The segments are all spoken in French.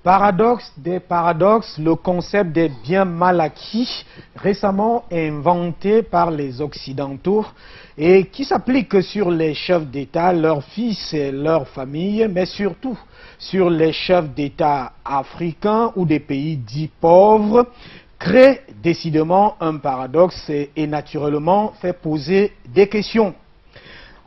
Paradoxe des paradoxes, le concept des biens mal acquis, récemment inventé par les Occidentaux et qui s'applique sur les chefs d'État, leurs fils et leurs familles, mais surtout sur les chefs d'État africains ou des pays dits pauvres, crée décidément un paradoxe et naturellement fait poser des questions.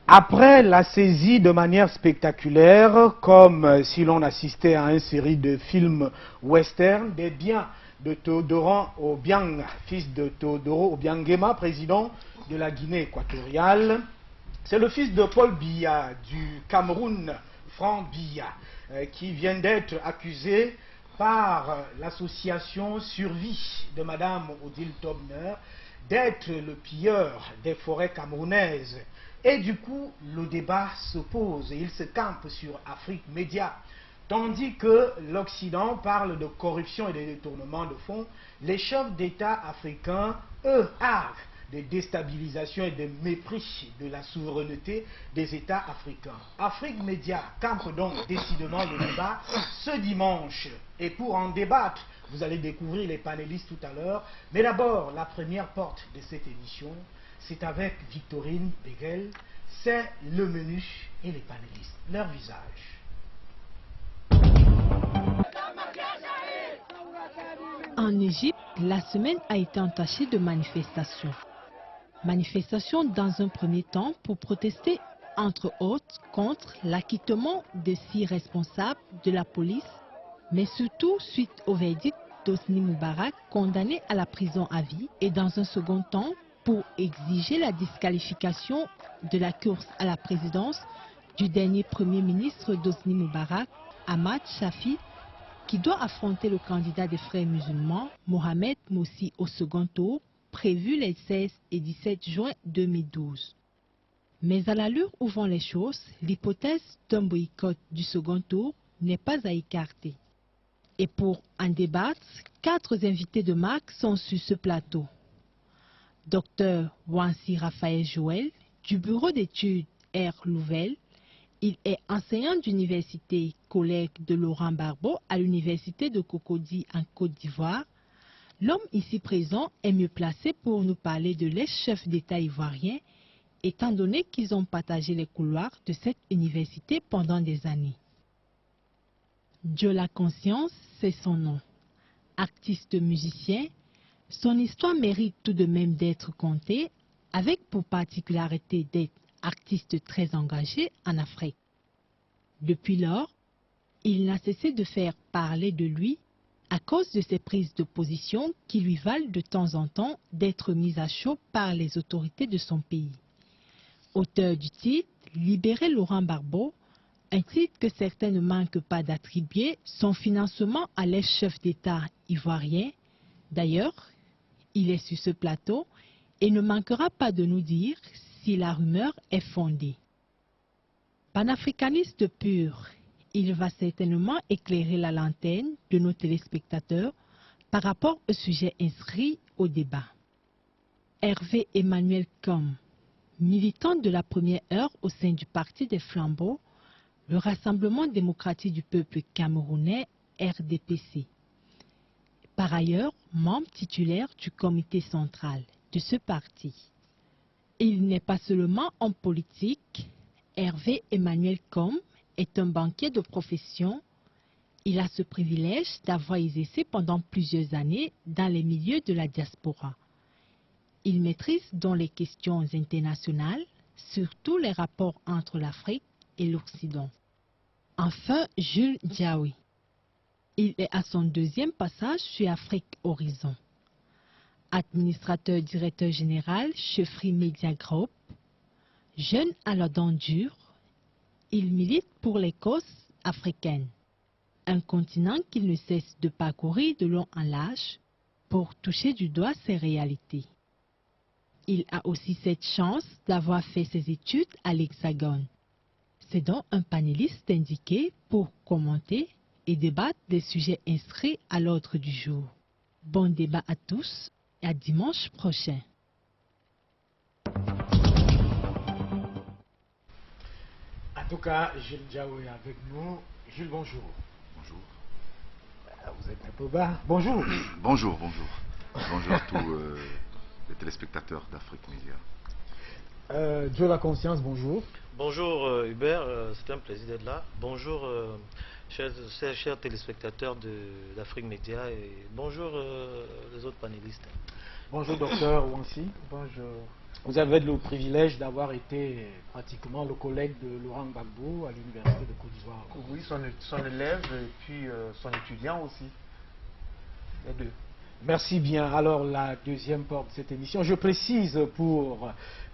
Après la saisie de manière spectaculaire, comme si l'on assistait à une série de films western, des biens de Théodore Obiang, fils de Théodore Obiangema, président de la Guinée équatoriale, c'est le fils de Paul Biya du Cameroun, Franck Biya, qui vient d'être accusé par l'association Survie de Madame Odile Tobner d'être le pilleur des forêts camerounaises. Et du coup, le débat se pose et il se campe sur Afrique Média. Tandis que l'Occident parle de corruption et de détournement de fonds, les chefs d'État africains, eux, arguent de déstabilisation et de mépris de la souveraineté des États africains. Afrique Média campe donc décidément le débat ce dimanche. Et pour en débattre, vous allez découvrir les panélistes tout à l'heure. Mais d'abord, la première porte de cette édition, c'est avec Victorine Beguel, c'est le menu et les panélistes, leur visage. En Égypte, la semaine a été entachée de manifestations. Manifestations dans un premier temps pour protester, entre autres, contre l'acquittement de 6 responsables de la police, mais surtout suite au verdict d'Hosni Moubarak, condamné à la prison à vie, et dans un second temps, pour exiger la disqualification de la course à la présidence du dernier Premier ministre d'Hosni Moubarak, Ahmad Shafi, qui doit affronter le candidat des frères musulmans, Mohamed Morsi, au second tour, prévu les 16 et 17 juin 2012. Mais à l'allure où vont les choses, l'hypothèse d'un boycott du second tour n'est pas à écarter. Et pour en débattre, 4 invités de marque sont sur ce plateau. Dr Wansi Raphaël Joël, du bureau d'études R. Louvel. Il est enseignant d'université, collègue de Laurent Gbagbo à l'université de Cocody en Côte d'Ivoire. L'homme ici présent est mieux placé pour nous parler de l'ex-chef d'État ivoirien, étant donné qu'ils ont partagé les couloirs de cette université pendant des années. Dieu la conscience, c'est son nom. Artiste musicien, son histoire mérite tout de même d'être contée, avec pour particularité d'être artiste très engagé en Afrique. Depuis lors, il n'a cessé de faire parler de lui à cause de ses prises de position qui lui valent de temps en temps d'être mis à chaud par les autorités de son pays. Auteur du titre « Libérer Laurent Gbagbo », un titre que certains ne manquent pas d'attribuer son financement à l'ex-chef d'État ivoirien. D'ailleurs, il est sur ce plateau et ne manquera pas de nous dire si la rumeur est fondée. Panafricaniste pur, il va certainement éclairer la lanterne de nos téléspectateurs par rapport au sujet inscrit au débat. Hervé Emmanuel Com, militant de la première heure au sein du Parti des Flambeaux, le Rassemblement démocratique du peuple camerounais, RDPC. Par ailleurs, membre titulaire du comité central de ce parti. Il n'est pas seulement homme politique. Hervé Emmanuel Com est un banquier de profession. Il a ce privilège d'avoir exercé pendant plusieurs années dans les milieux de la diaspora. Il maîtrise donc les questions internationales, surtout les rapports entre l'Afrique et l'Occident. Enfin, Jules Diaoui. Il est à son 2e passage sur Afrique Horizon. Administrateur directeur général chez Free Media Group. Jeune à la dent dure, il milite pour les causes africaines, un continent qu'il ne cesse de parcourir de long en large pour toucher du doigt ses réalités. Il a aussi cette chance d'avoir fait ses études à l'Hexagone. C'est donc un panéliste indiqué pour commenter et débattre des sujets inscrits à l'ordre du jour. Bon débat à tous et à dimanche prochain. En tout cas, Jules Diaoui est avec nous. Jules, bonjour. Bonjour. Ah, vous êtes un peu bas. Bonjour. Bonjour, bonjour. Bonjour à tous les téléspectateurs d'Afrique Média. Dieu la conscience, bonjour. Bonjour Hubert, c'est un plaisir d'être là. Bonjour chers téléspectateurs d'Afrique Média et bonjour les autres panélistes. Bonjour docteur Ouansi. Bonjour. Vous avez le privilège d'avoir été pratiquement le collègue de Laurent Gbagbo à l'Université de Côte d'Ivoire. Oui, son élève et puis son étudiant aussi. Les deux. Merci bien. Alors, la deuxième porte de cette émission. Je précise pour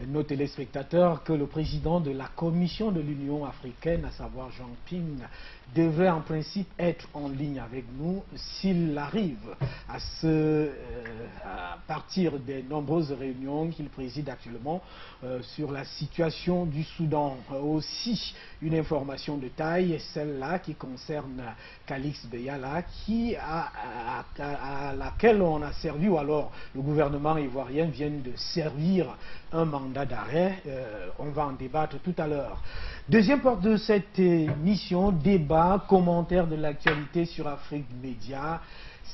nos téléspectateurs que le président de la Commission de l'Union africaine, à savoir Jean Ping, devrait en principe être en ligne avec nous s'il arrive à partir des nombreuses réunions qu'il préside actuellement sur la situation du Soudan. Aussi, une information de taille, celle-là qui concerne Calix Beyala, à laquelle on a servi, ou alors le gouvernement ivoirien vient de servir un mandat d'arrêt. On va en débattre tout à l'heure. Deuxième porte de cette émission, débat, commentaire de l'actualité sur Afrique Média,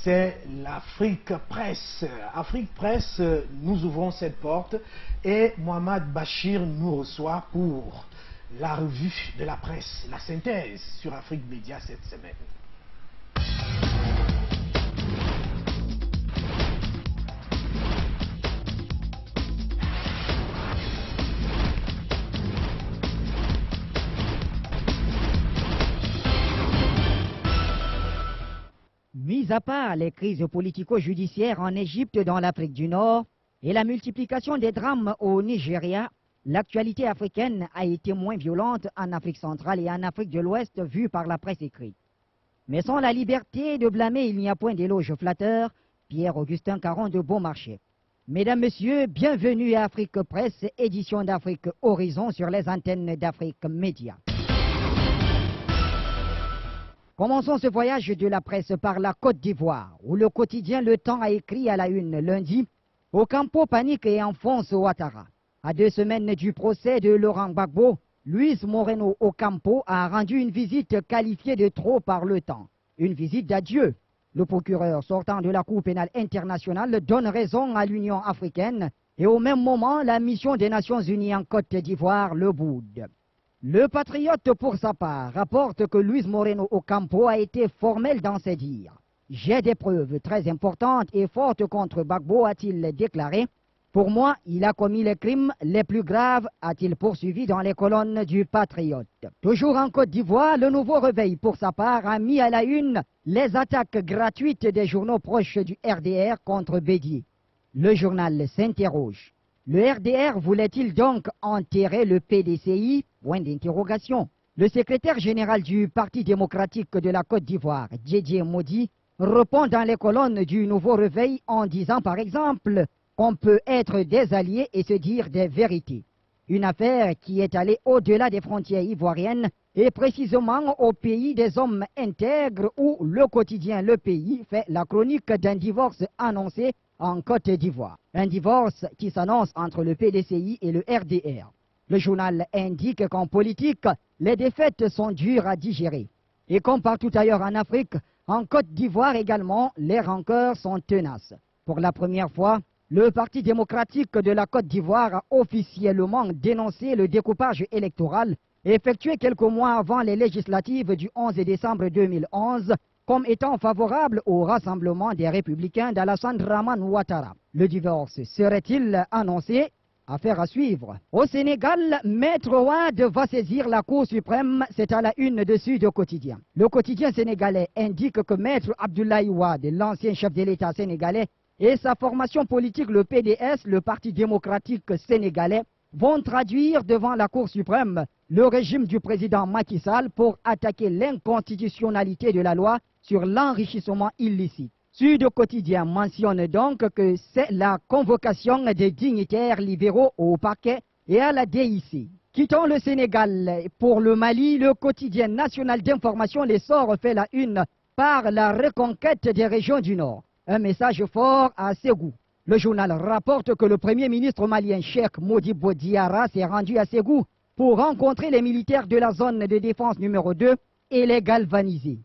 c'est l'Afrique Presse. Afrique Presse, nous ouvrons cette porte et Mohamed Bachir nous reçoit pour la revue de la presse, la synthèse sur Afrique Média cette semaine. Mis à part les crises politico-judiciaires en Égypte, dans l'Afrique du Nord, et la multiplication des drames au Nigeria, l'actualité africaine a été moins violente en Afrique centrale et en Afrique de l'Ouest vue par la presse écrite. Mais sans la liberté de blâmer, il n'y a point d'éloge flatteur. Pierre-Augustin Caron de Beaumarchais. Mesdames, Messieurs, bienvenue à Afrique Presse, édition d'Afrique Horizon sur les antennes d'Afrique Média. Commençons ce voyage de la presse par la Côte d'Ivoire, où le quotidien Le Temps a écrit à la une lundi « Ocampo panique et enfonce Ouattara ». À 2 semaines du procès de Laurent Gbagbo, Luis Moreno Ocampo a rendu une visite qualifiée de trop par Le Temps. Une visite d'adieu. Le procureur sortant de la Cour pénale internationale donne raison à l'Union africaine et au même moment, la mission des Nations unies en Côte d'Ivoire le boude. Le Patriote, pour sa part, rapporte que Luis Moreno Ocampo a été formel dans ses dires. « J'ai des preuves très importantes et fortes contre Gbagbo », a-t-il déclaré. « Pour moi, il a commis les crimes les plus graves », a-t-il poursuivi dans les colonnes du Patriote. Toujours en Côte d'Ivoire, le Nouveau Réveil, pour sa part, a mis à la une les attaques gratuites des journaux proches du RDR contre Bédier. Le journal s'interroge. Le RDR voulait-il donc enterrer le PDCI? Point d'interrogation. Le secrétaire général du Parti démocratique de la Côte d'Ivoire, Djedje Modi, répond dans les colonnes du Nouveau Réveil en disant par exemple qu'on peut être des alliés et se dire des vérités. Une affaire qui est allée au-delà des frontières ivoiriennes et précisément au pays des hommes intègres où le quotidien Le Pays fait la chronique d'un divorce annoncé en Côte d'Ivoire. Un divorce qui s'annonce entre le PDCI et le RDR. Le journal indique qu'en politique, les défaites sont dures à digérer. Et comme partout ailleurs en Afrique, en Côte d'Ivoire également, les rancœurs sont tenaces. Pour la première fois, le Parti démocratique de la Côte d'Ivoire a officiellement dénoncé le découpage électoral effectué quelques mois avant les législatives du 11 décembre 2011 comme étant favorable au rassemblement des républicains d'Alassane Dramane Ouattara. Le divorce serait-il annoncé? Affaire à suivre. Au Sénégal, Maître Wade va saisir la Cour suprême, c'est à la une de Sud Quotidien. Le quotidien sénégalais indique que Maître Abdoulaye Wade, l'ancien chef de l'État sénégalais, et sa formation politique, le PDS, le Parti démocratique sénégalais, vont traduire devant la Cour suprême le régime du président Macky Sall pour attaquer l'inconstitutionnalité de la loi sur l'enrichissement illicite. Sud Quotidien mentionne donc que c'est la convocation des dignitaires libéraux au parquet et à la DIC. Quittons le Sénégal. Pour le Mali, le quotidien national d'information L'Essor fait la une par la reconquête des régions du Nord. Un message fort à Ségou. Le journal rapporte que le premier ministre malien Cheikh Modibo Diarra s'est rendu à Ségou pour rencontrer les militaires de la zone de défense numéro 2 et les galvaniser.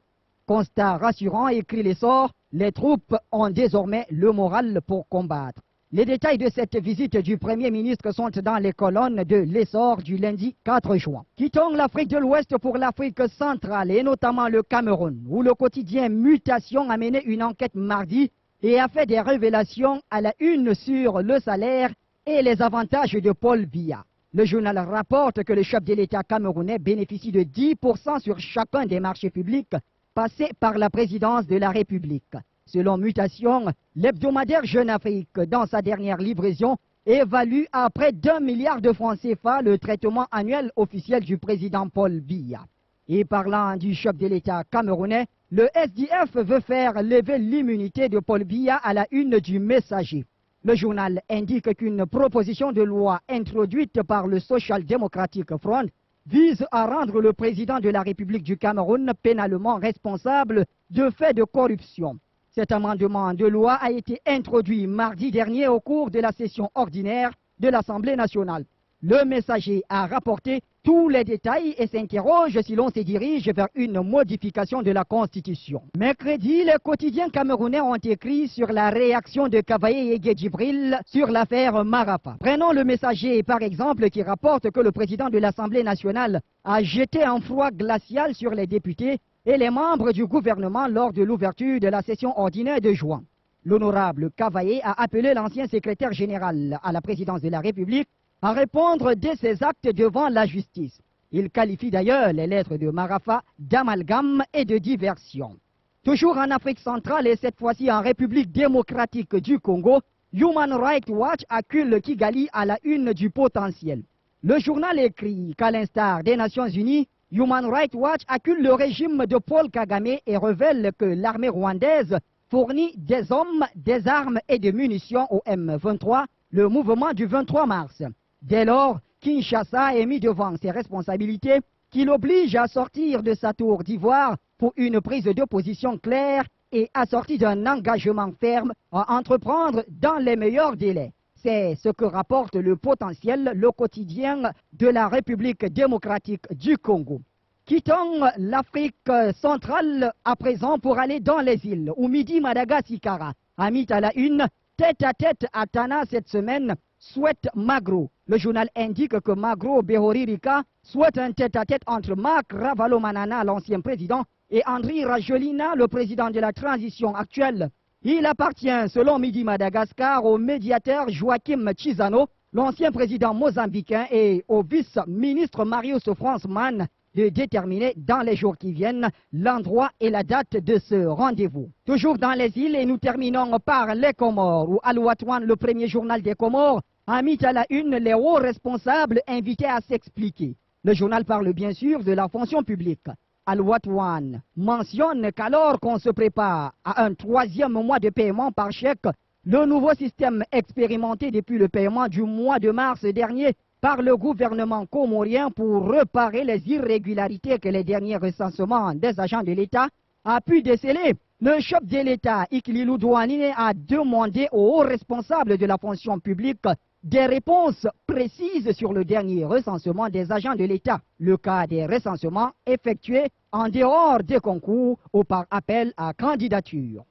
Constat rassurant, écrit l'essor, les troupes ont désormais le moral pour combattre. Les détails de cette visite du Premier ministre sont dans les colonnes de l'essor du lundi 4 juin. Quittons l'Afrique de l'Ouest pour l'Afrique centrale et notamment le Cameroun, où le quotidien Mutation a mené une enquête mardi et a fait des révélations à la une sur le salaire et les avantages de Paul Biya. Le journal rapporte que le chef de l'État camerounais bénéficie de 10% sur chacun des marchés publics passés par la présidence de la République. Selon Mutation, l'hebdomadaire Jeune Afrique, dans sa dernière livraison, évalue à près d'1 milliard de francs CFA le traitement annuel officiel du président Paul Biya. Et parlant du chef de l'État camerounais, le SDF veut faire lever l'immunité de Paul Biya à la une du Messager. Le journal indique qu'une proposition de loi introduite par le Social Democratic Front vise à rendre le président de la République du Cameroun pénalement responsable de faits de corruption. Cet amendement de loi a été introduit mardi dernier au cours de la session ordinaire de l'Assemblée nationale. Le Messager a rapporté tous les détails et s'interroge si l'on se dirige vers une modification de la Constitution. Mercredi, les quotidiens camerounais ont écrit sur la réaction de Kavaye et Djibril sur l'affaire Marafa. Prenons le Messager par exemple qui rapporte que le président de l'Assemblée nationale a jeté un froid glacial sur les députés et les membres du gouvernement lors de l'ouverture de la session ordinaire de juin. L'honorable Kavaye a appelé l'ancien secrétaire général à la présidence de la République à répondre de ses actes devant la justice. Il qualifie d'ailleurs les lettres de Marafa d'amalgame et de diversion. Toujours en Afrique centrale et cette fois-ci en République démocratique du Congo, Human Rights Watch accule Kigali à la une du potentiel. Le journal écrit qu'à l'instar des Nations Unies, Human Rights Watch accule le régime de Paul Kagame et révèle que l'armée rwandaise fournit des hommes, des armes et des munitions au M23, le mouvement du 23 mars. Dès lors, Kinshasa est mis devant ses responsabilités qui l'obligent à sortir de sa tour d'ivoire pour une prise de position claire et assortie d'un engagement ferme à entreprendre dans les meilleurs délais. C'est ce que rapporte le potentiel, le quotidien de la République démocratique du Congo. Quittons l'Afrique centrale à présent pour aller dans les îles, où Midi Madagascar a mis à la une tête-à-tête à Tana cette semaine, souhaite Magro. Le journal indique que Magro Behoririka souhaite un tête-à-tête entre Marc Ravalomanana, l'ancien président, et Andry Rajoelina, le président de la transition actuelle. Il appartient, selon Midi Madagascar, au médiateur Joachim Chissano, l'ancien président mozambicain, et au vice-ministre Marius Fransman, de déterminer dans les jours qui viennent l'endroit et la date de ce rendez-vous. Toujours dans les îles, et nous terminons par les Comores, où Al-Watouane, le premier journal des Comores, a mis à la une les hauts responsables invités à s'expliquer. Le journal parle bien sûr de la fonction publique. Al-Watouane mentionne qu'alors qu'on se prépare à un 3e mois de paiement par chèque, le nouveau système expérimenté depuis le paiement du mois de mars dernier par le gouvernement comorien pour réparer les irrégularités que les derniers recensements des agents de l'État a pu déceler. Le chef de l'État, Ikililou Douanine, a demandé aux hauts responsables de la fonction publique des réponses précises sur le dernier recensement des agents de l'État, le cas des recensements effectués en dehors des concours ou par appel à candidature.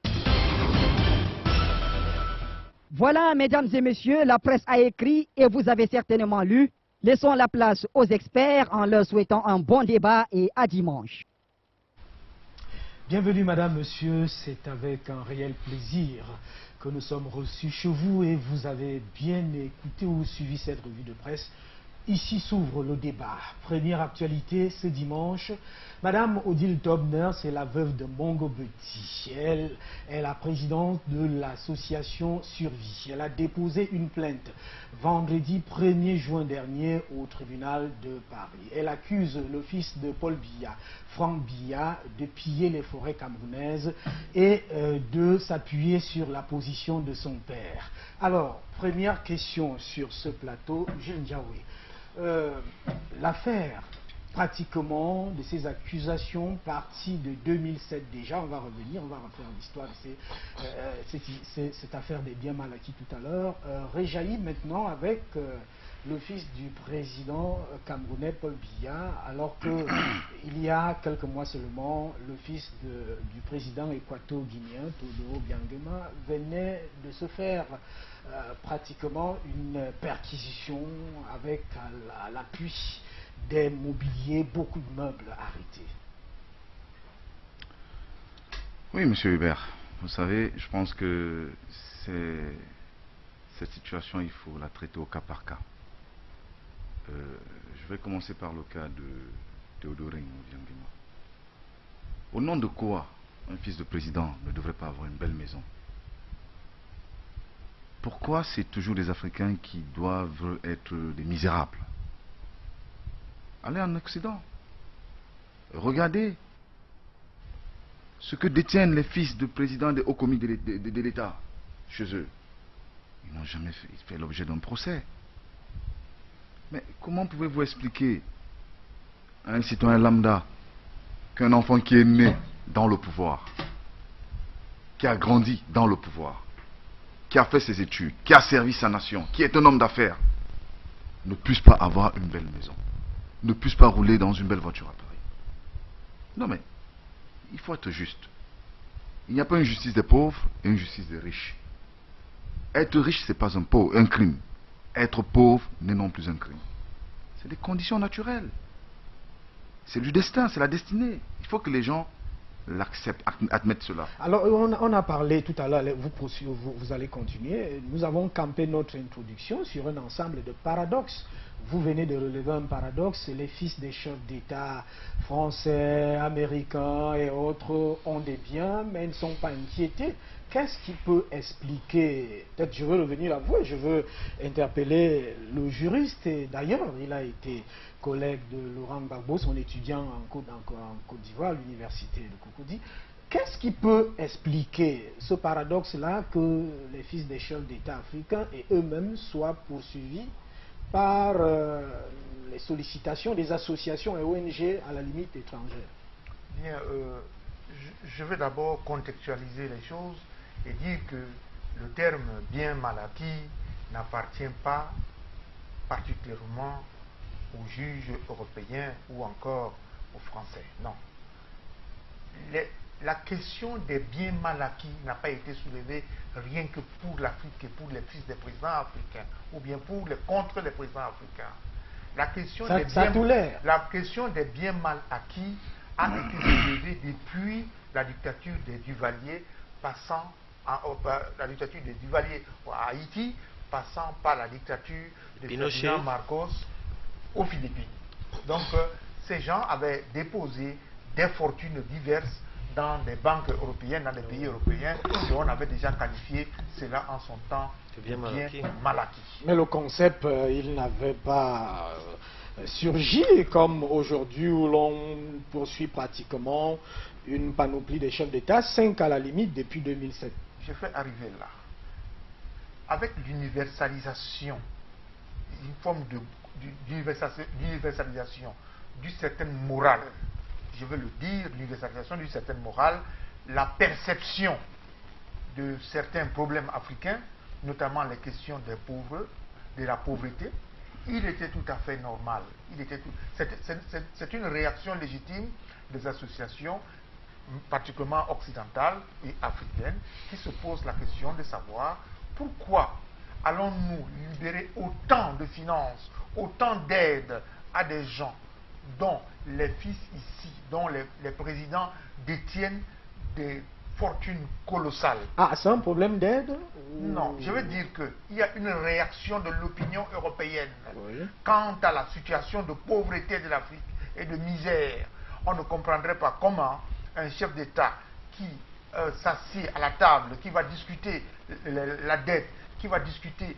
Voilà, mesdames et messieurs, la presse a écrit et vous avez certainement lu. Laissons la place aux experts en leur souhaitant un bon débat et à dimanche. Bienvenue, madame, monsieur. C'est avec un réel plaisir que nous sommes reçus chez vous et vous avez bien écouté ou suivi cette revue de presse. Ici s'ouvre le débat. Première actualité ce dimanche. Madame Odile Tobner, c'est la veuve de Mongo Beti. Elle est la présidente de l'association Survie. Elle a déposé une plainte vendredi 1er juin dernier au tribunal de Paris. Elle accuse le fils de Paul Biya, Franck Biya, de piller les forêts camerounaises et de s'appuyer sur la position de son père. Alors, première question sur ce plateau, Jean Diaoué. L'affaire pratiquement de ces accusations partie de 2007 déjà, on va revenir, on va refaire l'histoire de cette affaire des biens mal acquis tout à l'heure, réjaillit maintenant avec le fils du président camerounais Paul Biya, alors qu'il y a quelques mois seulement, le fils du président équato-guinéen Teodoro Biangema venait de se faire pratiquement une perquisition avec à l'appui des mobiliers, beaucoup de meubles arrêtés. Oui, monsieur Hubert, vous savez, je pense que cette situation, il faut la traiter au cas par cas. Je vais commencer par le cas de Teodoro Biangema. Au nom de quoi un fils de président ne devrait pas avoir une belle maison? Pourquoi c'est toujours les Africains qui doivent être des misérables? Allez en Occident. Regardez ce que détiennent les fils de présidents des hauts commis de l'État chez eux. Ils n'ont jamais fait l'objet d'un procès. Mais comment pouvez-vous expliquer à un citoyen lambda qu'un enfant qui est né dans le pouvoir, qui a grandi dans le pouvoir, qui a fait ses études, qui a servi sa nation, qui est un homme d'affaires, ne puisse pas avoir une belle maison, ne puisse pas rouler dans une belle voiture à Paris? Non mais, il faut être juste. Il n'y a pas une justice des pauvres et une justice des riches. Être riche, ce n'est pas un crime. Être pauvre n'est non plus un crime. C'est des conditions naturelles. C'est du destin, c'est la destinée. Il faut que les gens l'acceptent, admettent cela. Alors, on a parlé tout à l'heure, vous allez continuer. Nous avons campé notre introduction sur un ensemble de paradoxes. Vous venez de relever un paradoxe, les fils des chefs d'État français, américains et autres ont des biens, mais ne sont pas inquiétés. Qu'est-ce qui peut expliquer? Peut-être je veux revenir à vous et je veux interpeller le juriste. D'ailleurs, il a été collègue de Laurent Gbagbo, son étudiant en Côte d'Ivoire, à l'université de Cocody. Qu'est-ce qui peut expliquer ce paradoxe-là que les fils des chefs d'État africains et eux-mêmes soient poursuivis par les sollicitations des associations et ONG à la limite étrangères? Bien, je vais d'abord contextualiser les choses et dire que le terme bien mal acquis n'appartient pas particulièrement aux juges européens ou encore aux Français. Non. La question des biens mal acquis n'a pas été soulevée rien que pour l'Afrique et pour les fils des présidents africains, ou bien contre les présidents africains. La question des biens mal acquis a été soulevée depuis la dictature des Duvalier, passant la dictature des Duvalier à Haïti, passant par la dictature de Ferdinand Marcos aux Philippines. Donc, ces gens avaient déposé des fortunes diverses dans des banques européennes, dans des pays européens, et on avait déjà qualifié cela en son temps de bien mal acquis. Mais le concept, il n'avait pas surgi comme aujourd'hui où l'on poursuit pratiquement une panoplie de chefs d'État, 5 à la limite depuis 2007. Je vais arriver là. Avec l'universalisation, une forme d'universalisation d'une certaine morale, je veux le dire, l'universalisation d'une certaine morale, la perception de certains problèmes africains, notamment les questions des pauvres, de la pauvreté, il était tout à fait normal. C'est une réaction légitime des associations, particulièrement occidentales et africaines, qui se posent la question de savoir pourquoi allons-nous libérer autant de finances, autant d'aide à des gens dont les fils ici, dont les présidents détiennent des fortunes colossales. Ah, c'est un problème d'aide? Non, je veux dire qu'il y a une réaction de l'opinion européenne quant à la situation de pauvreté de l'Afrique et de misère. On ne comprendrait pas comment un chef d'État qui s'assied à la table, qui va discuter la dette, qui va discuter,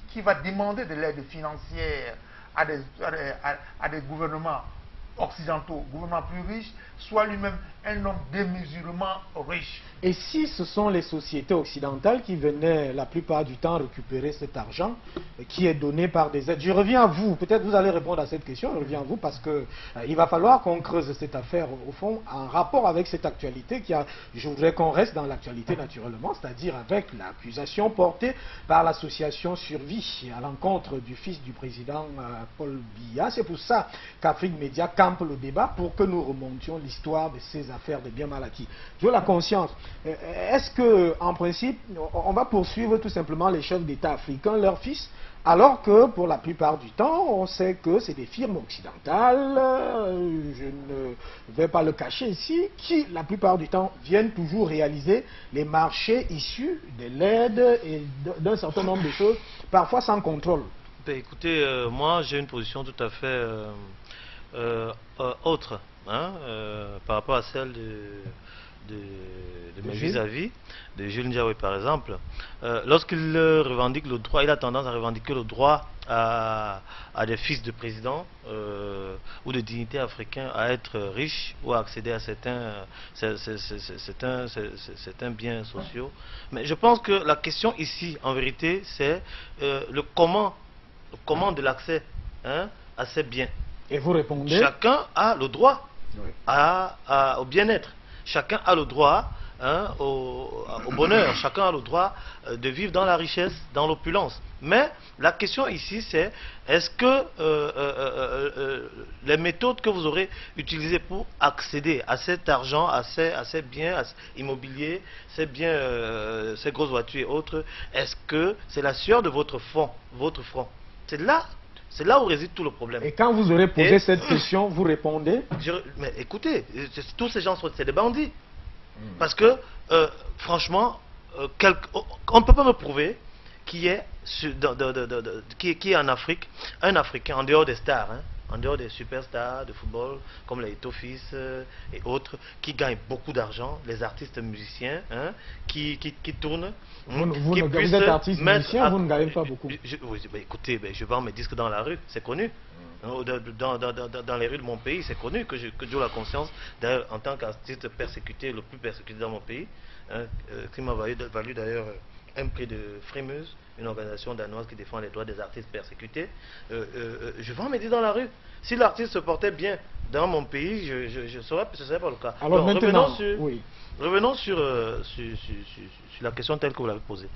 qui va demander de l'aide financière à des gouvernements occidentaux, gouvernements plus riches, soit lui-même un homme démesurément riche. Et si ce sont les sociétés occidentales qui venaient la plupart du temps récupérer cet argent qui est donné par des aides? Je reviens à vous, peut-être vous allez répondre à cette question, je reviens à vous parce que il va falloir qu'on creuse cette affaire au fond en rapport avec cette actualité qui a, je voudrais qu'on reste dans l'actualité naturellement, c'est-à-dire avec l'accusation portée par l'association Survie à l'encontre du fils du président Paul Biya. C'est pour ça qu'Afrique Média campe le débat pour que nous remontions l'histoire de ces affaires de biens mal acquis. Je veux la conscience. Est-ce que, en principe, on va poursuivre tout simplement les chefs d'État africains, leurs fils, alors que pour la plupart du temps, on sait que c'est des firmes occidentales, je ne vais pas le cacher ici, qui la plupart du temps viennent toujours réaliser les marchés issus de l'aide et d'un certain nombre de choses, parfois sans contrôle. Ben, écoutez, moi j'ai une position tout à fait autre hein, par rapport à celle de mes vis-à-vis, de Jules Ndiaye par exemple. Lorsqu'il revendique le droit, il a tendance à revendiquer le droit à des fils de présidents ou de dignitaires africains à être riches ou à accéder à certains biens sociaux. Mais je pense que la question ici, en vérité, c'est le comment de l'accès hein, à ces biens. Et vous répondez? Chacun a le droit oui. au bien-être. Chacun a le droit hein, au bonheur. Chacun a le droit de vivre dans la richesse, dans l'opulence. Mais la question ici, c'est est-ce que les méthodes que vous aurez utilisées pour accéder à cet argent, à ces biens immobiliers, ces biens, ces grosses voitures et autres, est-ce que c'est la sueur de votre front? C'est là où réside tout le problème. Et quand vous aurez posé cette question, vous répondez? Mais écoutez, tous ces gens, c'est des bandits. Parce que, franchement, on ne peut pas me prouver qui est en Afrique, un Africain, en dehors des stars, hein, en dehors des superstars de football, comme les Etofis et autres, qui gagnent beaucoup d'argent, les artistes musiciens, hein, qui tournent. Vous êtes artiste musicien, vous ne gagnez pas beaucoup. Oui, écoutez, je vends mes disques dans la rue, c'est connu. Dans les rues de mon pays, c'est connu que j'ai la conscience, d'ailleurs, en tant qu'artiste persécuté, le plus persécuté dans mon pays, hein, qui m'a valu d'ailleurs un prix de Frimeuse, une organisation danoise qui défend les droits des artistes persécutés. Je vends mes disques dans la rue. Si l'artiste se portait bien dans mon pays, ce serait pas le cas. Alors donc, maintenant, revenons sur la question telle que vous l'avez posée.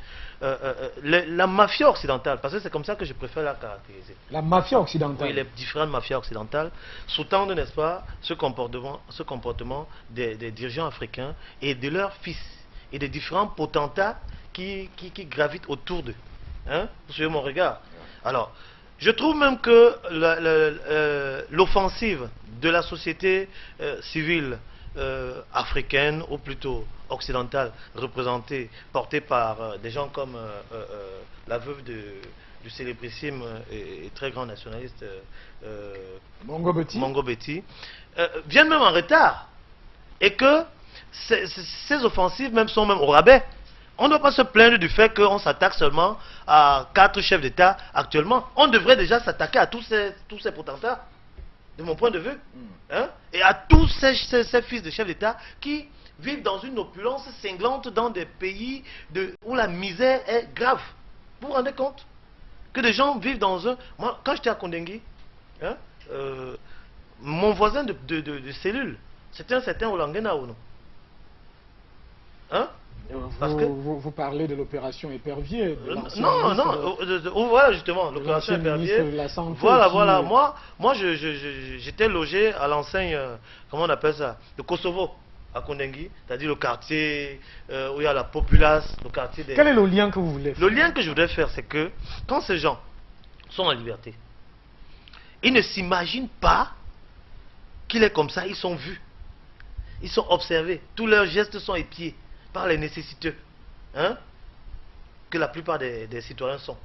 La mafia occidentale, parce que c'est comme ça que je préfère la caractériser. La mafia occidentale. Oui, les différentes mafias occidentales sous-tendent, n'est-ce pas, ce comportement des dirigeants africains et de leurs fils et des différents potentats qui gravitent autour d'eux. Hein? Vous suivez mon regard? Alors, je trouve même que l'offensive de la société civile africaine, ou plutôt occidentale, représentée, portée par des gens comme la veuve du célébrissime et très grand nationaliste Mongo Betty, viennent même en retard. Et que ces offensives même sont même au rabais. On ne doit pas se plaindre du fait qu'on s'attaque seulement à 4 chefs d'État actuellement. On devrait déjà s'attaquer à tous ces potentats, de mon point de vue. Hein? Et à tous ces fils de chefs d'État qui vivent dans une opulence cinglante dans des pays où la misère est grave. Vous vous rendez compte? Que des gens vivent dans un... Moi, quand j'étais à Kondengui, hein, mon voisin de cellule, c'était un certain Olangena Ono. Hein? Vous parlez de l'opération Épervier. Voilà justement, l'opération Épervier. Voilà. Moi j'étais logé à l'enseigne, comment on appelle ça, de Kosovo, à Kondengui, c'est-à-dire le quartier où il y a la populace, le quartier des... Quel est le lien que vous voulez faire? Le lien que je voudrais faire, c'est que quand ces gens sont en liberté, ils ne s'imaginent pas qu'il est comme ça, ils sont vus, ils sont observés, tous leurs gestes sont épiés par les nécessiteux, hein, que la plupart des citoyens sont.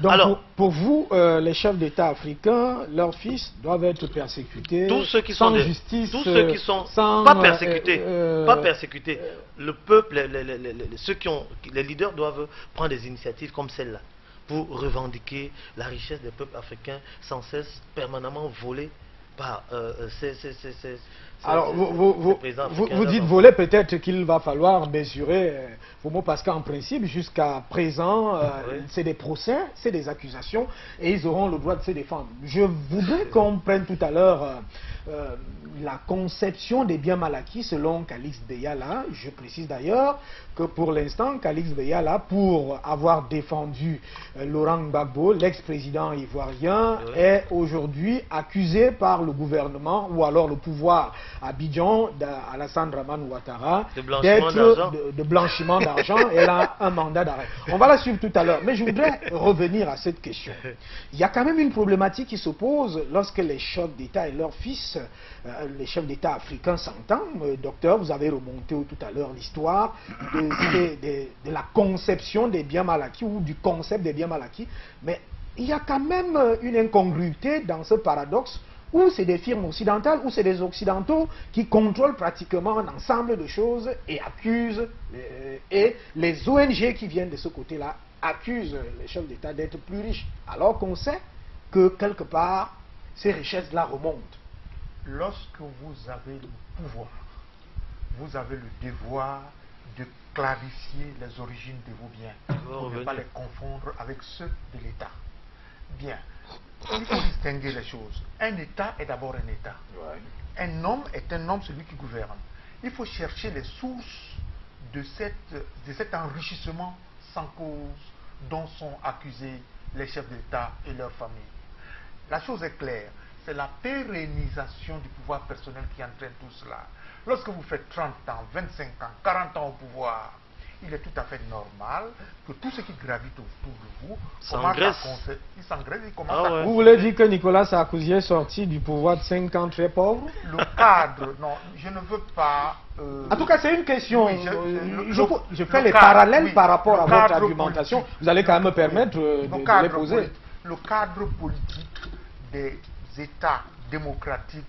Donc alors, pour vous, les chefs d'État africains, leurs fils doivent être persécutés, tous ceux qui sans sont justice, tous ceux qui sont sans, pas persécutés, le peuple, les leaders doivent prendre des initiatives comme celle-là pour revendiquer la richesse des peuples africains sans cesse, permanemment volée Bah, Alors, vous dites dites voler, peut-être qu'il va falloir mesurer vos mots, parce qu'en principe, jusqu'à présent, Oui. c'est des procès, c'est des accusations, et ils auront le droit de se défendre. Je voudrais qu'on prenne tout à l'heure la conception des biens mal acquis selon Calix Beyala. Je précise d'ailleurs que pour l'instant, Calix Beyala, pour avoir défendu Laurent Gbagbo, l'ex-président ivoirien, Oui. est aujourd'hui accusé par le gouvernement ou alors le pouvoir à Abidjan d'Alassane Dramane Ouattara De blanchiment d'argent. de blanchiment d'argent. Elle a un mandat d'arrêt. On va la suivre tout à l'heure, mais je voudrais revenir à cette question. Il y a quand même une problématique qui se pose lorsque les chefs d'État et leurs fils, les chefs d'État africains s'entendent. Docteur, vous avez remonté tout à l'heure l'histoire de la conception des biens mal acquis ou du concept des biens mal acquis, mais il y a quand même une incongruité dans ce paradoxe où c'est des firmes occidentales, où c'est des occidentaux qui contrôlent pratiquement un ensemble de choses et accusent, et les ONG qui viennent de ce côté-là accusent les chefs d'État d'être plus riches, alors qu'on sait que quelque part, ces richesses-là remontent. Lorsque vous avez le pouvoir, vous avez le devoir de clarifier les origines de vos biens, pour ne pas les confondre avec ceux de l'État. Bien, il faut distinguer les choses. Un État est d'abord un État. Un homme est un homme, celui qui gouverne. Il faut chercher les sources de cet enrichissement sans cause dont sont accusés les chefs d'État et leurs familles. La chose est claire, c'est la pérennisation du pouvoir personnel qui entraîne tout cela. Lorsque vous faites 30 ans, 25 ans, 40 ans au pouvoir, il est tout à fait normal que tout ce qui gravite autour de vous commence à... Vous voulez dire que Nicolas Sarkozy est sorti du pouvoir de 5 ans très pauvre? Le cadre, non, je ne veux pas... En tout cas, c'est une question. Oui, je fais les parallèles par rapport à votre argumentation. Politique. Vous allez quand même me permettre de les poser. Le cadre politique des États démocratiques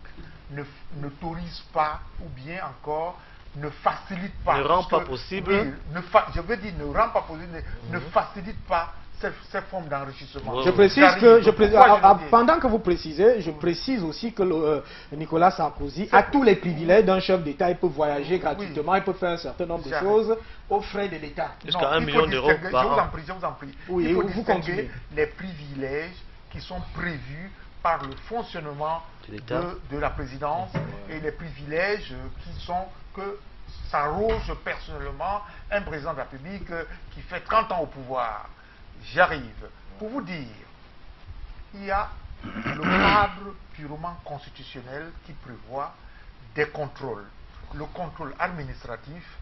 n'autorise pas, ou bien encore ne facilite pas. Ne rend pas possible. Oui, je veux dire, ne rend pas possible, ne facilite pas ces formes d'enrichissement. Je précise pendant que vous précisez, je précise aussi que Nicolas Sarkozy a tous les privilèges d'un chef d'État. Il peut voyager gratuitement, il peut faire un certain nombre de choses aux frais de l'État. Jusqu'à 1 million d'euros par an. Je vous en prie. Oui, il faut vous distinguer continuez. les privilèges qui sont prévus par le fonctionnement de la présidence et les privilèges qui sont que s'arroge personnellement un président de la République qui fait 30 ans au pouvoir. J'arrive. Pour vous dire, il y a le cadre purement constitutionnel qui prévoit des contrôles. Le contrôle administratif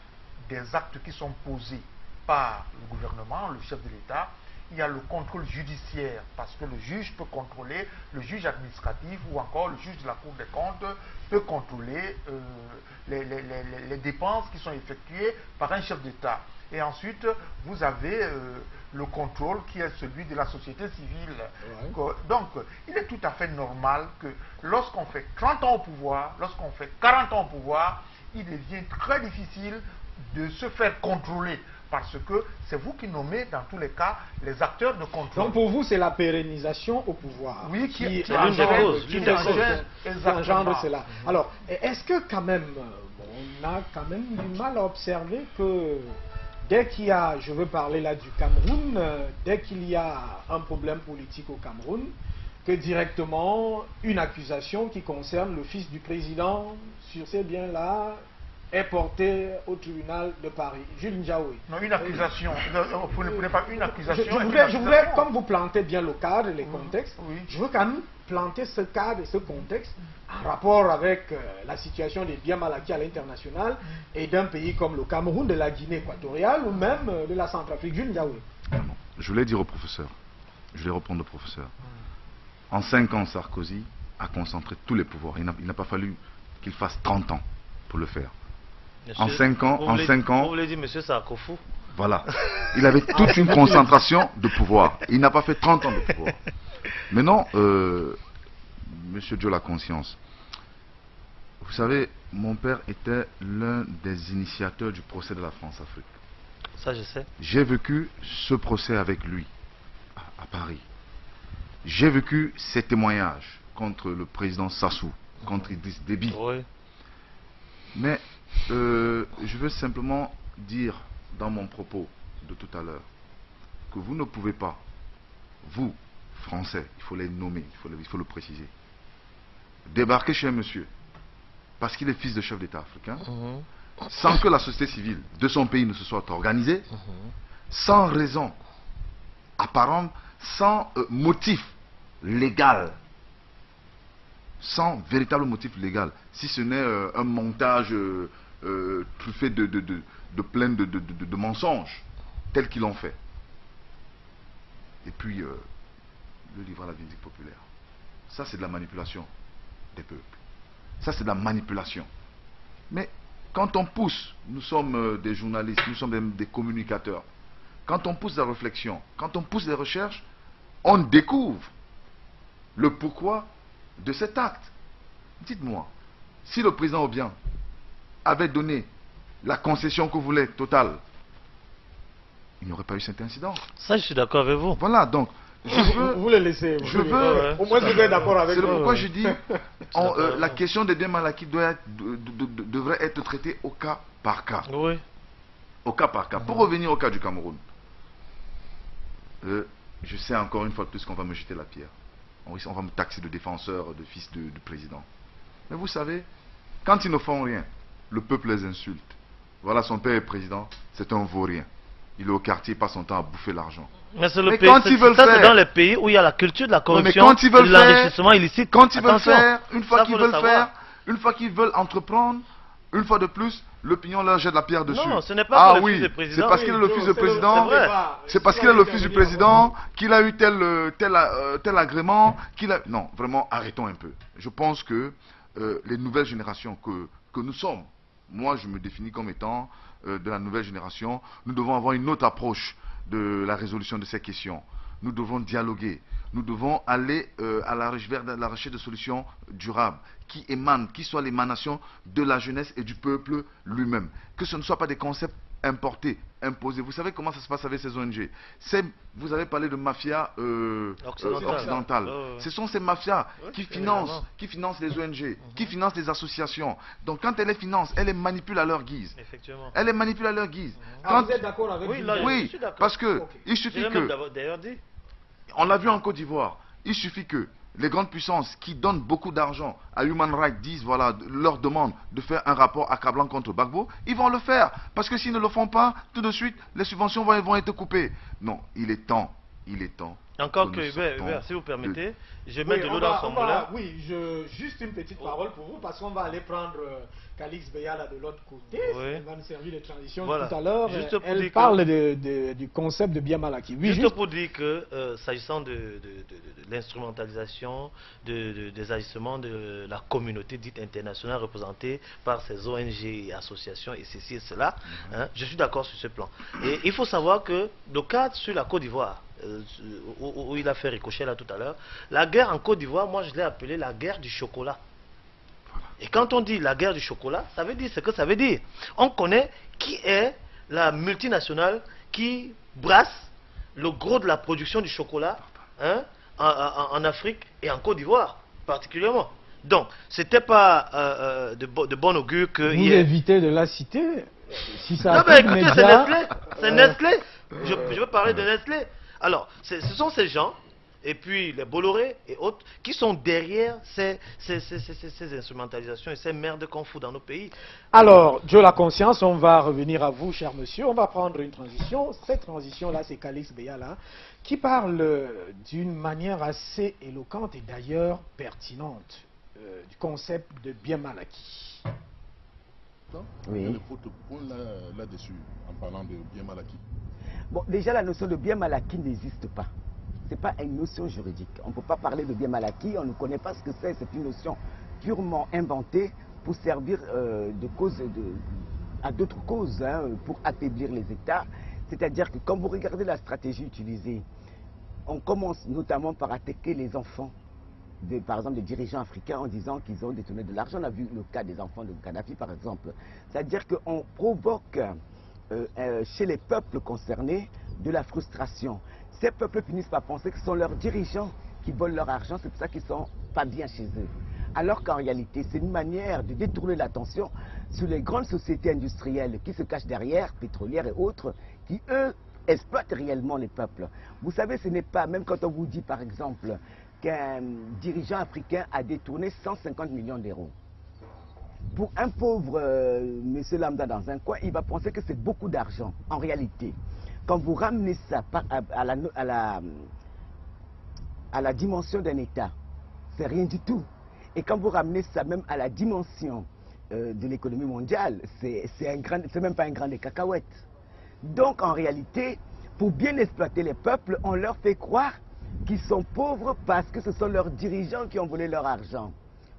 des actes qui sont posés par le gouvernement, le chef de l'État. Il y a le contrôle judiciaire, parce que le juge peut contrôler, le juge administratif ou encore le juge de la Cour des comptes peut contrôler les dépenses qui sont effectuées par un chef d'État. Et ensuite, vous avez le contrôle qui est celui de la société civile. Ouais. Donc, il est tout à fait normal que lorsqu'on fait 30 ans au pouvoir, lorsqu'on fait 40 ans au pouvoir, il devient très difficile de se faire contrôler. Parce que c'est vous qui nommez, dans tous les cas, les acteurs de contrôle. Donc pour vous, c'est la pérennisation au pouvoir qui engendre cela. Alors, est-ce que quand même, on a quand même du mal à observer que dès qu'il y a, je veux parler là du Cameroun, dès qu'il y a un problème politique au Cameroun, que directement une accusation qui concerne le fils du président sur ces biens-là est porté au tribunal de Paris. Jules Ndiaoui. Non, une accusation. Vous ne prenez pas une accusation. Je voudrais, comme vous plantez bien le cadre et les contextes, je veux quand même planter ce cadre et ce contexte en rapport avec la situation des biens mal acquis à l'international et d'un pays comme le Cameroun, de la Guinée équatoriale ou même de la Centrafrique. Jules Ndiaoui. Je voulais dire au professeur, je vais répondre au professeur. En 5 ans, Sarkozy a concentré tous les pouvoirs. Il n'a pas fallu qu'il fasse 30 ans pour le faire. Monsieur, en 5 ans, vous voulez dire monsieur Sarkozy? Voilà. Il avait toute une concentration de pouvoir. Il n'a pas fait 30 ans de pouvoir. Maintenant, monsieur Dieu la conscience, vous savez, mon père était l'un des initiateurs du procès de la France-Afrique. Ça, je sais. J'ai vécu ce procès avec lui, à Paris. J'ai vécu ses témoignages contre le président Sassou, contre Idriss Déby. Oui. Mais je veux simplement dire dans mon propos de tout à l'heure que vous ne pouvez pas, vous, Français, il faut les nommer, il faut le préciser, débarquer chez un monsieur parce qu'il est fils de chef d'État africain, sans que la société civile de son pays ne se soit organisée, sans raison apparente, sans motif légal, sans véritable motif légal, si ce n'est un montage truffé de plein de mensonges, tels qu'ils l'ont fait. Et puis, le livre à la vindicte populaire. Ça, c'est de la manipulation des peuples. Ça, c'est de la manipulation. Mais quand on pousse, nous sommes des journalistes, nous sommes des communicateurs, quand on pousse la réflexion, quand on pousse les recherches, on découvre le pourquoi de cet acte. Dites-moi, si le président Obiang avait donné la concession que voulait Total, il n'y aurait pas eu cet incident. Ça, je suis d'accord avec vous. Voilà, donc, je veux... Vous le laissez. Je veux... Au moins, vous êtes d'accord avec C'est moi. pourquoi je dis la question des biens mal acquis devrait être traitée au cas par cas. Oui. Au cas par cas. Pour revenir au cas du Cameroun, je sais encore une fois de plus qu'on va me jeter la pierre. On va me taxer de défenseur, de fils du président. Mais vous savez, quand ils ne font rien, le peuple les insulte. Voilà, son père est président, c'est un vaurien. Il est au quartier, il passe son temps à bouffer l'argent. Mais c'est le Mais pays, quand ils veulent ça, c'est faire- dans les pays où il y a la culture de la corruption, quand ils veulent de l'enrichissement illicite. Quand ils veulent Attention, faire, une fois ça, qu'ils faut le veulent savoir. faire, une fois qu'ils veulent entreprendre, une fois de plus, l'opinion leur jette la pierre dessus. Non, ce n'est pas que le oui, fils du c'est président. parce qu'il est le fils du président. c'est vrai. C'est parce qu'il est le fils du président qu'il a eu tel agrément, qu'il a... Non, vraiment, arrêtons un peu. Je pense que les nouvelles générations que nous sommes, moi je me définis comme étant de la nouvelle génération, nous devons avoir une autre approche de la résolution de ces questions. Nous devons dialoguer. Nous devons aller vers la recherche de solutions durables qui soient l'émanation de la jeunesse et du peuple lui-même. Que ce ne soit pas des concepts importés, imposés. Vous savez comment ça se passe avec ces ONG? Vous avez parlé de mafia occidentale. Ce sont ces mafias qui financent les ONG, qui financent les associations. Donc quand elles les financent, elles les manipulent à leur guise. Effectivement. Elles les manipulent à leur guise. Ah, vous êtes d'accord avec Oui, lui? là, je Oui, suis d'accord. parce que Ok. il Je suffit l'ai que... même d'ailleurs dit. On l'a vu en Côte d'Ivoire. Il suffit que les grandes puissances qui donnent beaucoup d'argent à Human Rights disent, voilà, leur demandent de faire un rapport accablant contre Gbagbo, ils vont le faire. Parce que s'ils ne le font pas, tout de suite, les subventions vont être coupées. Non, il est temps. Encore que, nous Hubert, sortons si vous permettez, je Oui, mets de l'eau dans son moulin. Oui, juste une petite parole pour vous, parce qu'on va aller prendre Calix Beyala de l'autre côté. Oui. Elle va nous servir de transition Voilà. tout à l'heure. Juste pour Elle dire parle du concept de bien mal acquis. Oui, Juste juste pour dire que, s'agissant de l'instrumentalisation des agissements de la communauté dite internationale représentée par ces ONG et associations et ceci et cela, hein, je suis d'accord sur ce plan. Et il faut savoir que le cadre sur la Côte d'Ivoire, où il a fait ricocher là tout à l'heure, la guerre en Côte d'Ivoire, moi je l'ai appelée la guerre du chocolat. Et quand on dit la guerre du chocolat, ça veut dire ce que ça veut dire. On connaît qui est la multinationale qui brasse le gros de la production du chocolat, hein, en Afrique et en Côte d'Ivoire particulièrement. Donc, c'était pas de bon augure que... vous évitez de la citer. Si ça Non mais affecte écoutez, c'est médias, Nestlé. C'est Nestlé. Je veux parler de Nestlé. Alors, ce sont ces gens, et puis les Bolloré et autres, qui sont derrière ces instrumentalisations et ces merdes qu'on fout dans nos pays. Alors, Dieu la conscience, on va revenir à vous, cher monsieur. On va prendre une transition. Cette transition-là, c'est Calix Beyala qui parle d'une manière assez éloquente et d'ailleurs pertinente du concept de bien mal acquis. Oui. Quel est votre point là-dessus, en parlant de bien mal acquis? Bon, déjà, la notion de bien mal acquis n'existe pas. Ce n'est pas une notion juridique. On ne peut pas parler de bien mal acquis, on ne connaît pas ce que c'est. C'est une notion purement inventée pour servir à d'autres causes, hein, pour affaiblir les États. C'est-à-dire que quand vous regardez la stratégie utilisée, on commence notamment par attaquer les enfants, par exemple des dirigeants africains, en disant qu'ils ont détourné de l'argent. On a vu le cas des enfants de Kadhafi, par exemple. C'est-à-dire qu'on provoque chez les peuples concernés de la frustration. Ces peuples finissent par penser que ce sont leurs dirigeants qui volent leur argent, c'est pour ça qu'ils sont pas bien chez eux. Alors qu'en réalité, c'est une manière de détourner l'attention sur les grandes sociétés industrielles qui se cachent derrière, pétrolières et autres, qui, eux, exploitent réellement les peuples. Vous savez, ce n'est pas, même quand on vous dit, par exemple, qu'un dirigeant africain a détourné 150 millions d'euros. Pour un pauvre monsieur lambda dans un coin, il va penser que c'est beaucoup d'argent. En réalité, quand vous ramenez ça à la dimension d'un État, c'est rien du tout. Et quand vous ramenez ça même à la dimension de l'économie mondiale, c'est même pas un grain de cacahuètes. Donc en réalité, pour bien exploiter les peuples, on leur fait croire qu'ils sont pauvres parce que ce sont leurs dirigeants qui ont volé leur argent.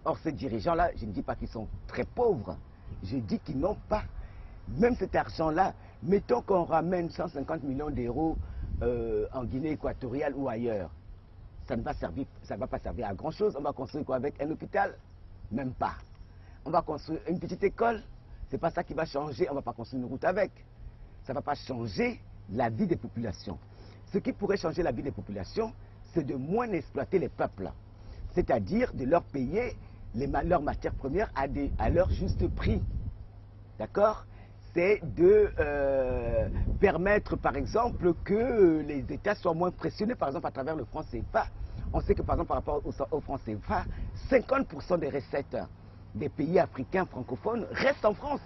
Or ces dirigeants-là, je ne dis pas qu'ils sont très pauvres, je dis qu'ils n'ont pas. Même cet argent-là, mettons qu'on ramène 150 millions d'euros en Guinée équatoriale ou ailleurs. Ça ne va pas servir à grand chose. On va construire quoi avec un hôpital? Même pas. On va construire une petite école? C'est pas ça qui va changer. On ne va pas construire une route avec. Ça ne va pas changer la vie des populations. Ce qui pourrait changer la vie des populations, c'est de moins exploiter les peuples. C'est-à-dire de leur payer leurs matières premières à leur juste prix. D'accord? C'est de permettre, par exemple, que les États soient moins pressionnés, par exemple, à travers le franc CFA. On sait que, par exemple, par rapport au franc CFA, 50% des recettes des pays africains francophones restent en France.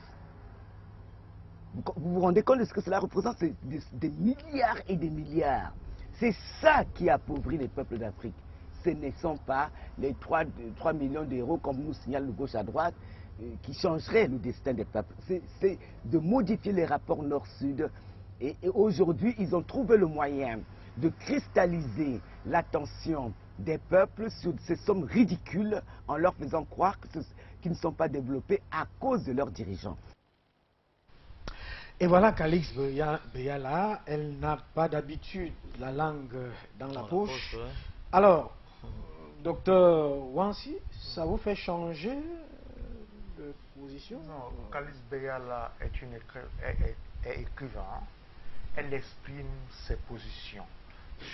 Vous vous rendez compte de ce que cela représente? C'est des milliards et des milliards. C'est ça qui appauvrit les peuples d'Afrique. Ce ne sont pas les 3 millions d'euros, comme nous signale le gauche à droite, qui changeraient le destin des peuples. C'est de modifier les rapports nord-sud. Et aujourd'hui, ils ont trouvé le moyen de cristalliser l'attention des peuples sur ces sommes ridicules en leur faisant croire qu'ils ne sont pas développés à cause de leurs dirigeants. Et voilà qu'Alix Beyala, elle n'a pas d'habitude la langue dans la poche. Ouais. Alors, docteur Wansi, ça vous fait changer de position? Non, Kaliz Beyala est écrivain. Elle exprime ses positions.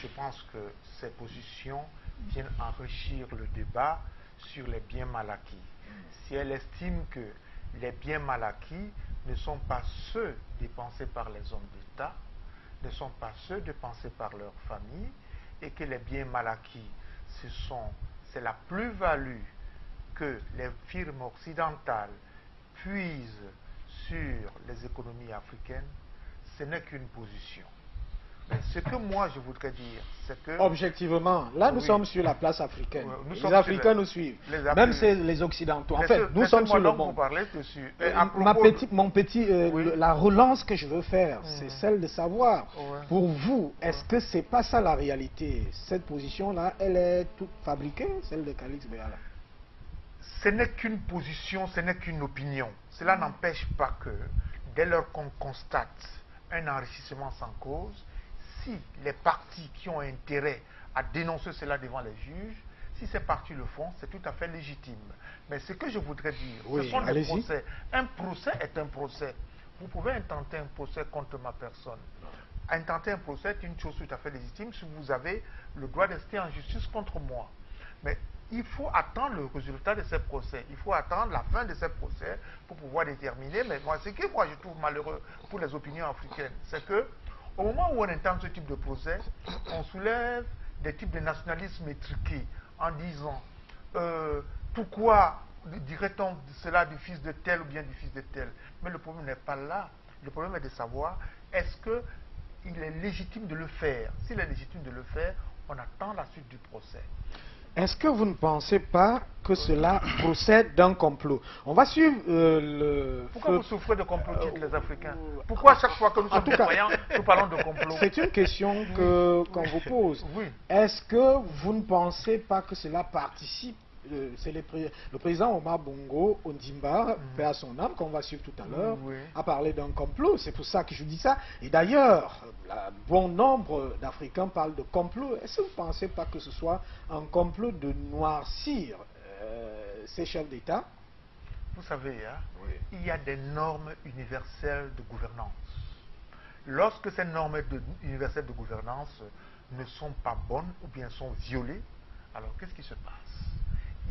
Je pense que ces positions viennent enrichir le débat sur les biens mal acquis. Si elle estime que les biens mal acquis ne sont pas ceux dépensés par les hommes d'État, ne sont pas ceux dépensés par leur famille, et que les biens mal acquis, c'est la plus-value que les firmes occidentales puisent sur les économies africaines, ce n'est qu'une position. Mais ce que moi je voudrais dire, c'est que... Objectivement, là nous sommes sur la place africaine. Les Africains nous suivent. Même les Occidentaux. En fait, nous sommes sur le monde. La relance que je veux faire, c'est celle de savoir, pour vous, est-ce que c'est pas ça la réalité? Cette position-là, elle est toute fabriquée, celle de Kalix Beyala? Ce n'est qu'une position, ce n'est qu'une opinion. Cela n'empêche pas que, dès lors qu'on constate un enrichissement sans cause, si les partis qui ont intérêt à dénoncer cela devant les juges, si ces partis le font, c'est tout à fait légitime. Mais ce que je voudrais dire, ce sont des procès. Un procès est un procès. Vous pouvez intenter un procès contre ma personne. Intenter un procès est une chose tout à fait légitime si vous avez le droit de rester en justice contre moi. Mais il faut attendre le résultat de ces procès. Il faut attendre la fin de ces procès pour pouvoir déterminer. Mais moi, ce que je trouve malheureux pour les opinions africaines, c'est que au moment où on entend ce type de procès, on soulève des types de nationalisme étriqués en disant pourquoi dirait-on cela du fils de tel ou bien du fils de tel? Mais le problème n'est pas là. Le problème est de savoir est-ce qu'il est légitime de le faire? S'il est légitime de le faire, on attend la suite du procès. Est-ce que vous ne pensez pas que cela procède d'un complot? On va suivre le... Pourquoi vous souffrez de complotistes, les Africains? Pourquoi chaque fois que nous sommes croyants, nous parlons de complot? C'est une question qu'on vous pose. Oui. Est-ce que vous ne pensez pas que cela participe? C'est le président Omar Bongo Ondimba, paix à son âme, qu'on va suivre tout à l'heure, a parlé d'un complot. C'est pour ça que je dis ça. Et d'ailleurs, bon nombre d'Africains parlent de complot. Est-ce que vous ne pensez pas que ce soit un complot de noircir ces chefs d'État? Vous savez, il y a des normes universelles de gouvernance. Lorsque ces normes universelles de gouvernance ne sont pas bonnes ou bien sont violées, alors qu'est-ce qui se passe?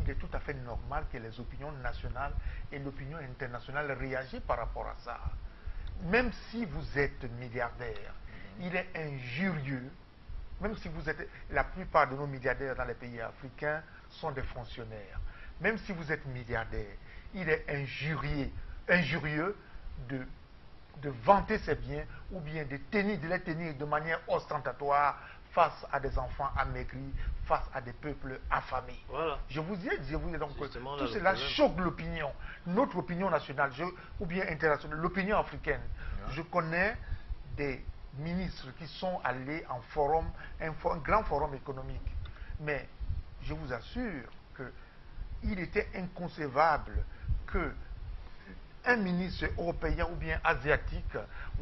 il est tout à fait normal que les opinions nationales et l'opinion internationale réagissent par rapport à ça. Même si vous êtes milliardaire, il est injurieux, même si vous êtes, la plupart de nos milliardaires dans les pays africains sont des fonctionnaires. Même si vous êtes milliardaire, il est injurieux de vanter ses biens ou bien de les tenir de manière ostentatoire face à des enfants amaigris, face à des peuples affamés. Voilà. Je vous dis donc que Justement, tout là, cela le problème. choque l'opinion, notre opinion nationale ou bien internationale, l'opinion africaine. Je connais des ministres qui sont allés en forum, un grand forum économique. Mais je vous assure qu'il était inconcevable que un ministre européen ou bien asiatique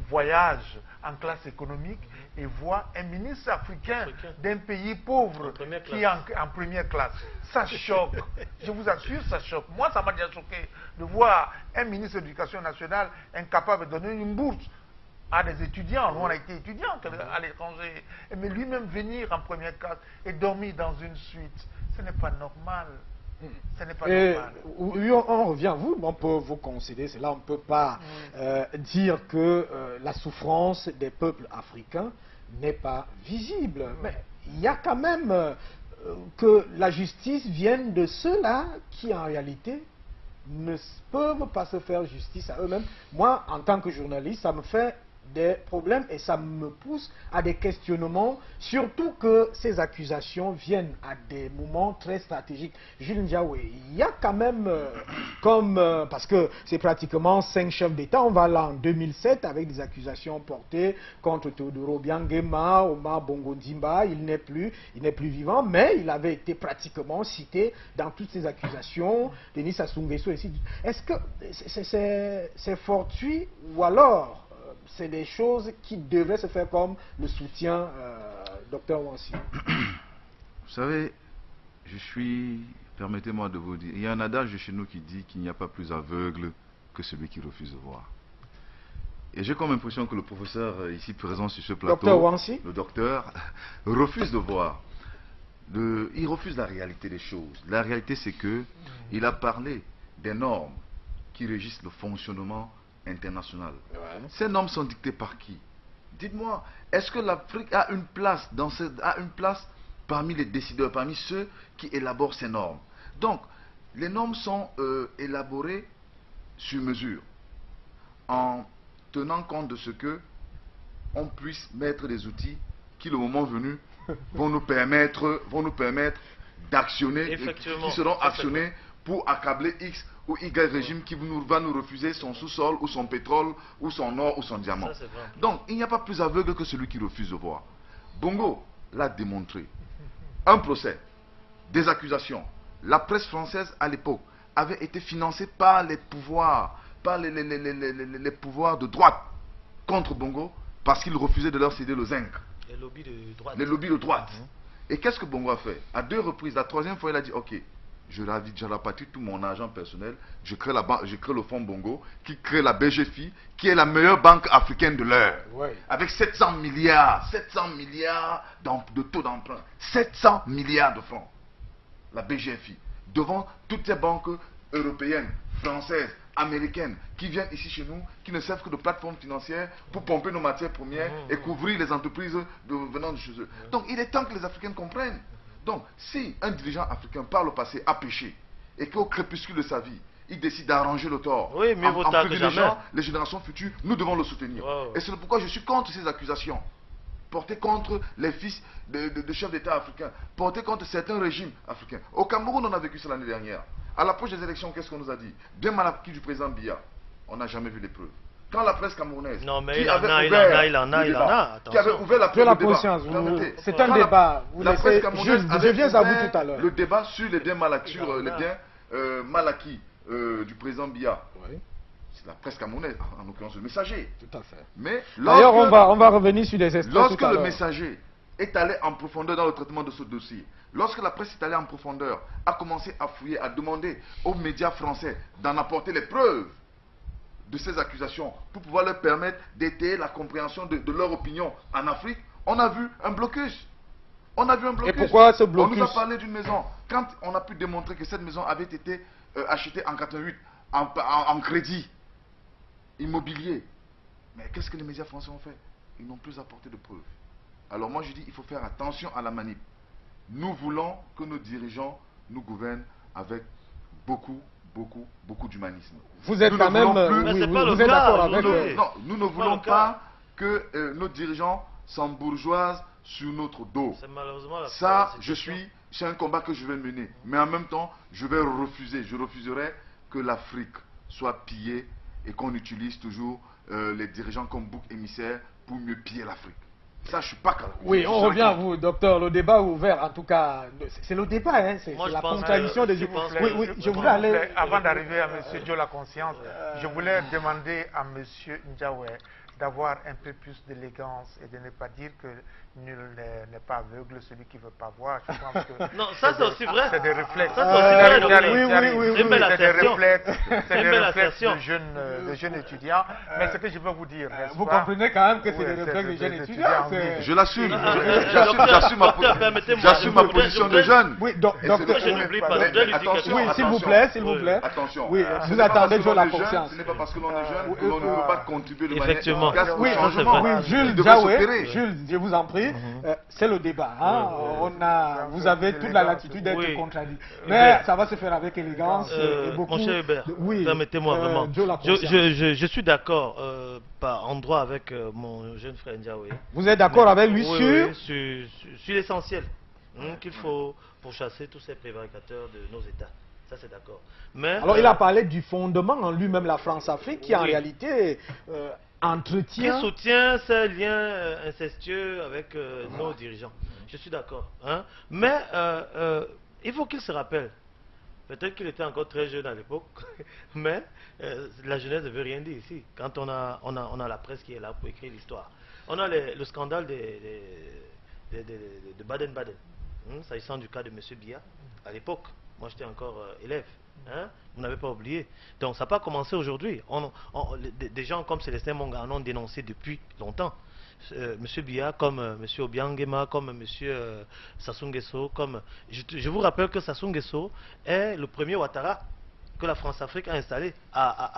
voyage en classe économique et voit un ministre africain d'un pays pauvre qui est en première classe. Ça choque. Je vous assure, ça choque. Moi, ça m'a déjà choqué de voir un ministre de l'Éducation nationale incapable de donner une bourse à des étudiants. Nous, on a été étudiants à l'étranger. Mais lui-même venir en première classe et dormir dans une suite, ce n'est pas normal. Ce n'est pas normal. Oui, on revient, on peut vous concéder cela, on ne peut pas dire que la souffrance des peuples africains n'est pas visible. Mais il y a quand même que la justice vienne de ceux-là qui en réalité ne peuvent pas se faire justice à eux-mêmes. Moi, en tant que journaliste, ça me fait des problèmes et ça me pousse à des questionnements, surtout que ces accusations viennent à des moments très stratégiques. Jules Ndiaoué, il y a quand même, parce que c'est pratiquement 5 chefs d'État, on va là en 2007 avec des accusations portées contre Teodoro Obiang-Nguema, Omar Bongo Ndimba, il n'est plus vivant, mais il avait été pratiquement cité dans toutes ces accusations, Denis Sassou Nguesso, ainsi de suite. Est-ce que c'est fortuit ou alors c'est des choses qui devraient se faire comme le soutien Dr Wansi? Vous savez, permettez-moi de vous dire, il y a un adage chez nous qui dit qu'il n'y a pas plus aveugle que celui qui refuse de voir. Et j'ai comme impression que le professeur ici présent sur ce plateau, Dr Wansi, le docteur, refuse de voir. Il refuse la réalité des choses. La réalité, c'est que il a parlé des normes qui régissent le fonctionnement international. Ouais. Ces normes sont dictées par qui? Dites-moi, est-ce que l'Afrique a une place parmi les décideurs, parmi ceux qui élaborent ces normes? Donc, les normes sont élaborées sur mesure, en tenant compte de ce que on puisse mettre des outils qui, le moment venu, vont nous permettre d'actionner, qui seront actionnés pour accabler X ou Y régime qui va nous refuser son sous-sol ou son pétrole ou son or ou son diamant. Donc, il n'y a pas plus aveugle que celui qui refuse de voir. Bongo l'a démontré. Un procès, des accusations. La presse française à l'époque avait été financée par les pouvoirs, les pouvoirs de droite contre Bongo parce qu'il refusait de leur céder le zinc. Les lobbies de droite. Les lobbies de droite. Et qu'est-ce que Bongo a fait? À 2 reprises, la 3e fois, il a dit ok, je rapatrie tout mon argent personnel, je crée le fonds Bongo, qui crée la BGFI, qui est la meilleure banque africaine de l'heure, avec 700 milliards de taux d'emprunt, 700 milliards de francs, la BGFI, devant toutes ces banques européennes, françaises, américaines, qui viennent ici chez nous, qui ne servent que de plateformes financières pour pomper nos matières premières et couvrir les entreprises venant de chez eux. Donc il est temps que les Africains comprennent. Donc, si un dirigeant africain par le passé a péché et qu'au crépuscule de sa vie, il décide d'arranger le tort en privilégiant les générations futures, nous devons le soutenir. Et c'est pourquoi je suis contre ces accusations portées contre les fils de chefs d'État africains, portées contre certains régimes africains. Au Cameroun, on a vécu ça l'année dernière. À l'approche des élections, qu'est-ce qu'on nous a dit? Bien mal acquis du président Biya. On n'a jamais vu les preuves. Quand la presse camerounaise qui avait ouvert la presse, c'est un débat. Je viens à vous tout à l'heure. Le débat sur les biens mal acquis du président Biya. C'est la presse camerounaise, en l'occurrence le Messager. Tout à fait. Mais d'ailleurs, on va revenir sur les extraits. Lorsque le Messager est allé en profondeur dans le traitement de ce dossier, lorsque la presse est allée en profondeur, a commencé à fouiller, à demander aux médias français d'en apporter les preuves de ces accusations pour pouvoir leur permettre d'étayer la compréhension de leur opinion en Afrique, on a vu un blocus. On a vu un blocus. Et pourquoi ce On nous a blocus? parlé d'une maison. Quand on a pu démontrer que cette maison avait été achetée en 88 en crédit immobilier. Mais qu'est-ce que les médias français ont fait? Ils n'ont plus apporté de preuves. Alors moi je dis, il faut faire attention à la manip. Nous voulons que nos dirigeants nous gouvernent avec beaucoup d'humanisme. Vous êtes Nous quand ne voulons même... plus- Mais oui, c'est vous pas le êtes cas d'accord avec... aujourd'hui. Non, nous ne voulons le cas. pas que nos dirigeants s'embourgeoisent sur notre dos. C'est malheureusement la Ça, situation. c'est un combat que je vais mener. Mais en même temps, je refuserai que l'Afrique soit pillée et qu'on utilise toujours les dirigeants comme bouc émissaire pour mieux piller l'Afrique. Ça, je suis pas capable. Oui, Je on serai revient à contre. vous, docteur. Le débat est ouvert, en tout cas. C'est le débat, hein. C'est Moi, je la pense contradiction que- des... je pense Oui, que- oui, je vraiment, voulais aller... Avant d'arriver à M. Joe la conscience, je voulais demander à M. Ndiawe d'avoir un peu plus d'élégance et de ne pas dire que nul n'est pas aveugle, celui qui ne veut pas voir. Je pense que Non, ça c'est aussi vrai. c'est des réflexes. Ça, c'est aussi vrai, J'arrive, docteur. j'arrive. Oui, oui, C'est une belle C'est des assertion. réflexes, C'est c'est une des belle réflexes assertion. de jeunes étudiants. Mais ce que je veux vous dire, n'est-ce Vous pas? comprenez quand même que c'est Oui, des c'est réflexes des des jeunes étudiants, étudiants. oui. c'est- Je l'assume. Docteur, J'assume docteur, permettez-moi. j'assume ma Je voudrais- position je de voudrais- jeune. Oui, Et c'est Que je n'oublie pas, Mais je dois lui dire attention, quelque chose. Oui, s'il vous attention. plaît, s'il vous Oui. plaît. Attention. Oui, Ce vous n'est pas attendez parce Joe qu'on la est jeune, conscience. Ce n'est pas parce que l'on est jeune oui, que l'on ne peut pas contribuer de manière Effectivement. efficace au Oui, changement. oui, Il Jules devrait Ndiawe, s'opérer. Jules, je vous en prie, c'est le débat. Hein. Vous avez toute la latitude d'être Oui. contradit. Hubert. Mais ça va se faire avec élégance et beaucoup. Mon cher Hubert, Oui, permettez-moi vraiment. Joe la conscience. Je suis d'accord par endroit avec mon jeune frère Ndiawe. Vous êtes d'accord avec lui Oui, sur... oui, sur l'essentiel. Qu'il faut pourchasser tous ces prévaricateurs de nos États. Ça, c'est d'accord. Mais Alors, il a parlé du fondement en lui-même, la France-Afrique, qui en Oui. réalité qui entretient... soutient ces liens incestueux avec nos dirigeants. Je suis d'accord. Hein? Mais il faut qu'il se rappelle. Peut-être qu'il était encore très jeune à l'époque, mais la jeunesse ne veut rien dire ici. Quand on a la presse qui est là pour écrire l'histoire. On a le scandale de Baden-Baden, s'agissant du cas de M. Biya, à l'époque. Moi, j'étais encore élève. Hein? Vous n'avez pas oublié. Donc, ça n'a pas commencé aujourd'hui. Des gens comme Célestin Monga en ont dénoncé depuis longtemps. Monsieur Biya, comme Monsieur Obiangema, comme Monsieur Sassou Nguesso, comme... Je vous rappelle que Sassou Nguesso est le premier Ouattara que la France-Afrique a installé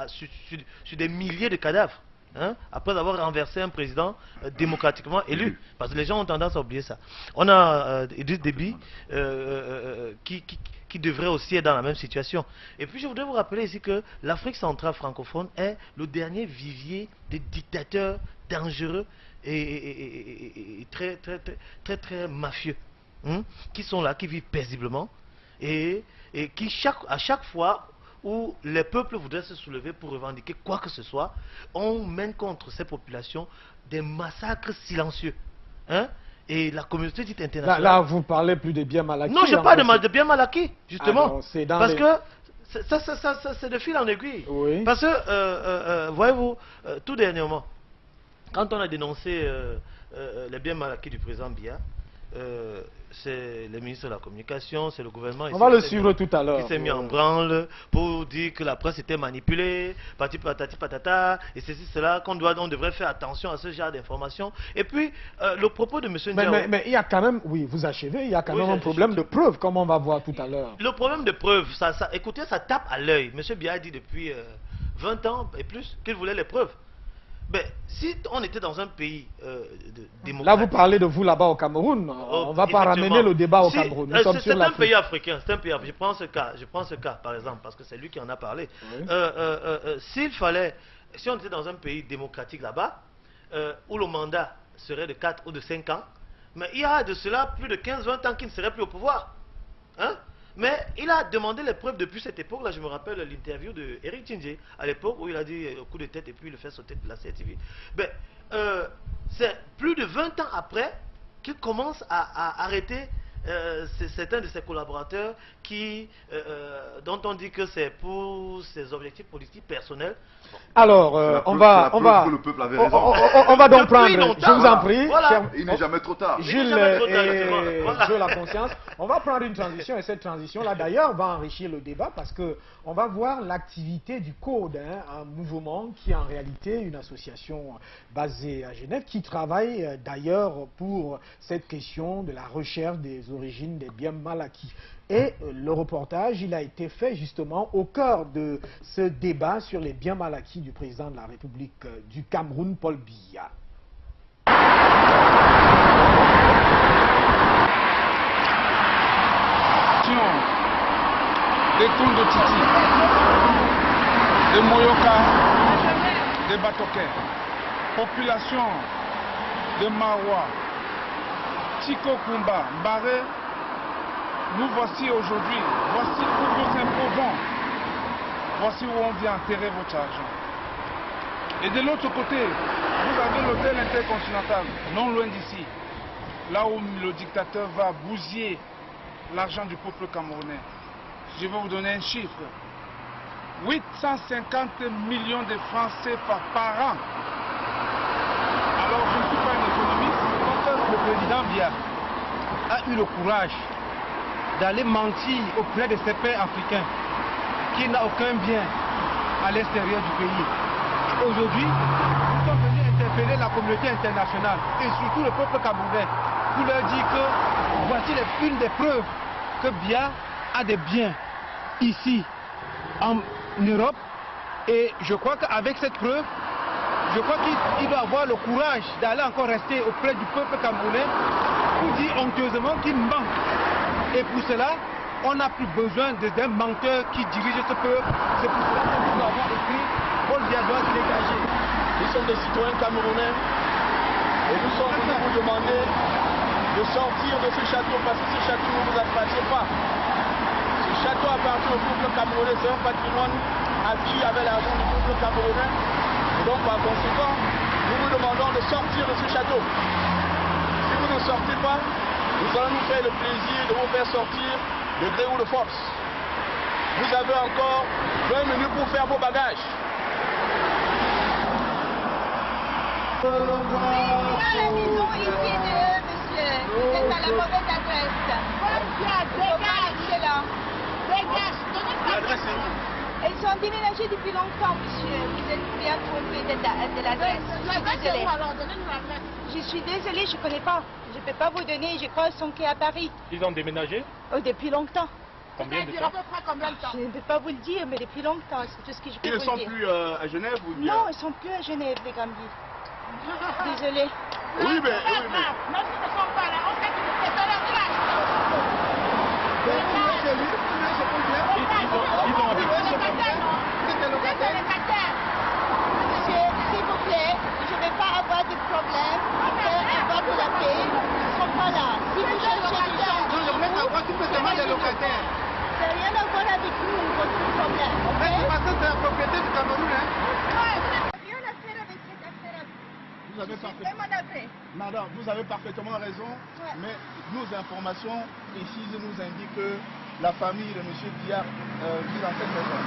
sur des milliers de cadavres. Hein, après avoir renversé un président démocratiquement élu. Parce que les gens ont tendance à oublier ça. On a Idriss Déby qui devrait aussi être dans la même situation. Et puis je voudrais vous rappeler ici que l'Afrique centrale francophone est le dernier vivier des dictateurs dangereux et très mafieux. Qui sont là, qui vivent paisiblement et qui à chaque fois où les peuples voudraient se soulever pour revendiquer quoi que ce soit, on mène contre ces populations des massacres silencieux. Hein? Et la communauté dite internationale... Là, vous parlez plus de bien mal acquis. Non, je parle de bien mal acquis, justement. Ah non, c'est dans parce les- que c'est de fil en aiguille. Oui. Parce que, voyez-vous, tout dernièrement, quand on a dénoncé les biens mal acquis du président Biya, c'est le ministre de la Communication, c'est le gouvernement ici On va le qui s'est suivre mis- tout à l'heure. qui s'est mis en branle pour dire que la presse était manipulée, patati patata, et ceci, cela, on devrait faire attention à ce genre d'informations. Et puis, le propos de M. Ndiaye... Mais il y a quand même, oui, vous achevez, il y a quand Oui, même un je- problème de preuve, comme on va voir tout à l'heure. Le problème de preuve, écoutez, ça tape à l'œil. M. Biya a dit depuis 20 ans et plus qu'il voulait les preuves. Ben, si on était dans un pays démocratique... Là, vous parlez de vous là-bas au Cameroun. On ne va pas Effectivement. ramener le débat au Si, Cameroun. Nous sommes sur c'est un l'Afrique. pays africain, c'est un pays africain. Je prends ce cas, par exemple, parce que c'est lui qui en a parlé. Oui. Si on était dans un pays démocratique là-bas, où le mandat serait de 4 ou de 5 ans, mais il y a de cela plus de 15-20 ans qu'il ne serait plus au pouvoir. Hein? Mais il a demandé les preuves depuis cette époque-là. Je me rappelle l'interview de Eric Tindjé, à l'époque où il a dit coup de tête et puis il le fait sauter de la CTV. Ben, c'est plus de 20 ans après qu'il commence à arrêter c'est un de ses collaborateurs dont on dit que c'est pour ses objectifs politiques personnels. Alors, on va donc prendre, je vous en prie, voilà. Il n'est jamais trop tard. Jules et Joe la conscience, on va prendre une transition et cette transition-là d'ailleurs va enrichir le débat parce que on va voir l'activité du Code, un mouvement qui est en réalité une association basée à Genève qui travaille d'ailleurs pour cette question de la recherche des origines des biens mal acquis. Et le reportage, il a été fait justement au cœur de ce débat sur les biens mal acquis du président de la République du Cameroun, Paul Biya. Des Tondo Titi, des Moyoka, des Batoké, population de Mawa, Tiko Kumba, Baré. Nous voici aujourd'hui, voici où nous imposons, voici où on vient enterrer votre argent. Et de l'autre côté, vous avez l'hôtel intercontinental, non loin d'ici, là où le dictateur va bousiller l'argent du peuple camerounais. Je vais vous donner un chiffre. 850 millions de francs CFA par an. Alors je ne suis pas un économiste, quand le président Biya a eu le courage d'aller mentir auprès de ces pères africains qui n'a aucun bien à l'extérieur du pays. Aujourd'hui, nous sommes venus interpeller la communauté internationale et surtout le peuple camerounais pour leur dire que voici une des preuves que Biya a des biens ici en Europe et je crois qu'avec cette preuve, je crois qu'il doit avoir le courage d'aller encore rester auprès du peuple camerounais pour dire honteusement qu'il manque. Et pour cela, on n'a plus besoin d'un menteur qui dirige ce peuple. C'est pour cela que nous avons écrit Paul Biya doit se dégager. Nous sommes des citoyens camerounais et nous sommes venus vous demander de sortir de ce château parce que ce château ne vous appartient pas. Ce château appartient au peuple camerounais, c'est un patrimoine acquis avec l'argent du peuple camerounais. Et donc par conséquent, nous vous demandons de sortir de ce château. Si vous ne sortez pas, nous allons nous faire le plaisir de vous faire sortir de gré ou de force. Vous avez encore 20 minutes pour faire vos bagages. Oui, il y a la maison ici de monsieur. Vous êtes à la mauvaise adresse. Dégage là. Dégage. L'adresse est où? Ils sont déménagés depuis longtemps, monsieur. Vous êtes bien trompé de l'adresse. Je suis désolée, je ne connais pas. Je ne peux pas vous donner, je crois qu'ils sont à Paris. Ils ont déménagé? Oh, depuis longtemps. Combien de temps? Je ne peux pas vous le dire, mais depuis longtemps, c'est tout ce que je peux Ils ne vous sont dire. plus à Genève ou bien? Non, ils ne sont plus à Genève, les Gambiers. Désolée. Oui, mais... Ils ont habité ce problème. Monsieur, s'il vous plaît, je ne vais pas avoir de problème. On va vous l'appeler. Ils ne sont pas là. Si vous cherchez des gens, Non, je voulais savoir si c'est seulement des locataires. ça n'a rien à voir avec nous, votre problème. Mais Ok? parce que c'est la propriété du Cameroun, hein? Rien à faire avec cette affaire. Vous avez Vraiment navré. Madame, vous avez parfaitement raison, Ouais. mais nos informations précises nous indiquent que la famille de M. Biya vit dans cette maison.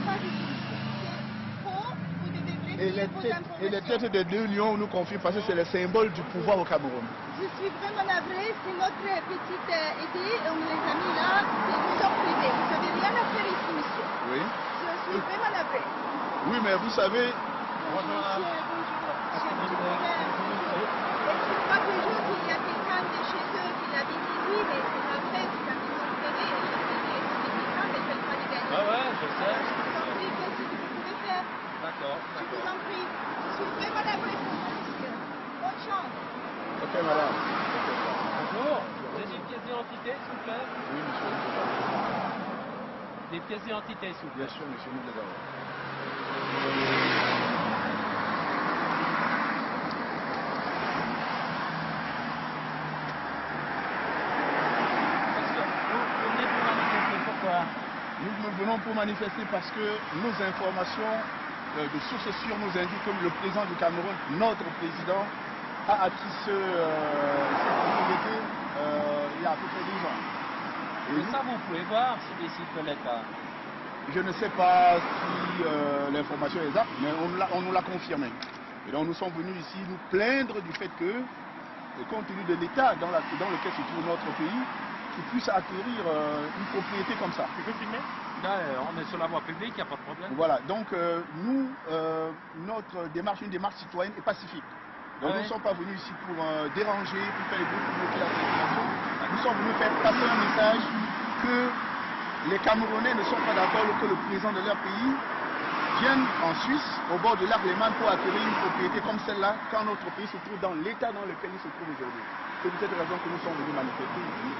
Pas du tout. C'est faux. Vous devez Et vérifier vos les informations. têtes des deux lions nous confient parce que c'est le symbole du pouvoir au Cameroun. Je suis vraiment navrée. C'est notre petite idée. On les a mis là. C'est une maison privée. Vous n'avez rien à faire ici, monsieur. Oui. Je suis vraiment navrée. Oui, mais vous savez, Bonjour. Je crois que juste qu'il y a quelqu'un de chez eux qui l'habite ici, mais c'est pas vrai, c'est la maison privée. Je sais que c'est quelqu'un, mais je ne pas les gagner. ouais, je sais. Je vous en prie, qu'est-ce que vous pouvez faire? D'accord, Je vous en prie. Je suis vraiment navrée pour vous, monsieur. Bonne chance. ok madame. Bonjour. Vous avez une pièce d'identité, s'il vous plaît? Oui, monsieur. Des pièces d'identité, s'il vous plaît. Bien sûr, monsieur, nous les avons. Parce que vous venez pour manifester, pourquoi? Nous venons pour manifester parce que nos informations de sources sûres nous indiquent que le président du Cameroun, notre président, a acquis cette propriété il y a à peu près 10 ans. Mais ça, vous pouvez voir, c'est décide de l'État. Je ne sais pas si l'information est exacte, mais on nous l'a confirmé. Et donc nous sommes venus ici nous plaindre du fait que, compte tenu de l'état dans lequel se trouve notre pays, qu'il puisse acquérir une propriété comme ça. Tu peux filmer? Là, on est sur la voie publique, il n'y a pas de problème. Voilà, donc nous, notre démarche, une démarche citoyenne et pacifique. Donc nous ne sommes pas venus ici pour déranger, pour faire des bruits, pour bloquer la circulation. Nous sommes venus faire passer un message que les Camerounais ne sont pas d'accord que le président de leur pays vienne en Suisse, au bord de lac Léman, pour acquérir une propriété comme celle-là, quand notre pays se trouve dans l'état dans lequel il se trouve aujourd'hui. C'est pour cette raison que nous sommes venus manifester ici.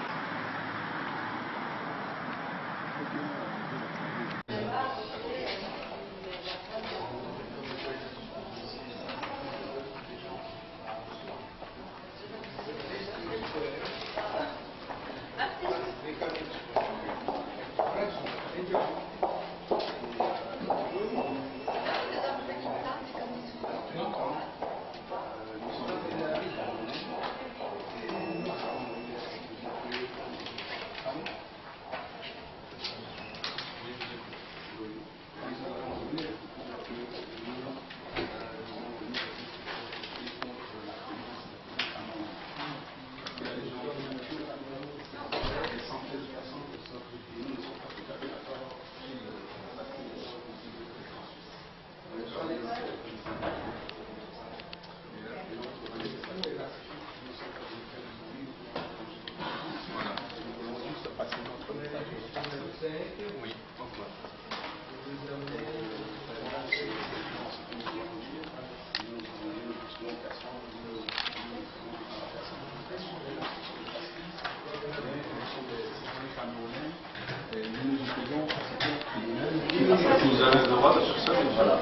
Vous avez le droit de faire ça, voilà.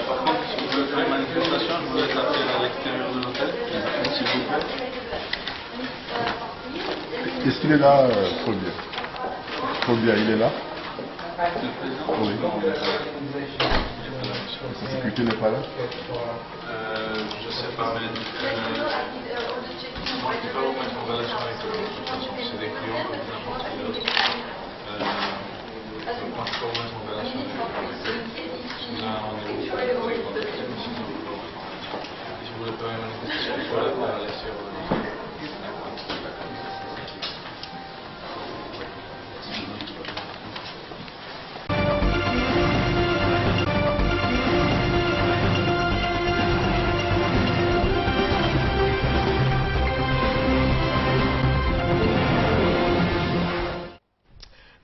Par contre, si vous voulez faire une manifestation, je vous laisse appeler à l'extérieur de l'hôtel, s'il vous plaît. Est-ce qu'il est là, Paul Biya? Paul Biya, il est là? Le président? Oui. La sécurité n'est pas là? Je sais pas, mais moi je ne peux pas vous mettre en relation avec eux. De toute façon, c'est des clients comme n'importe qui d'autre. Moi je ne peux pas vous mettre en relation avec eux. Là, on est au fait avec votre technicien. Si vous voulez faire une manifestation, il faut la faire aller sur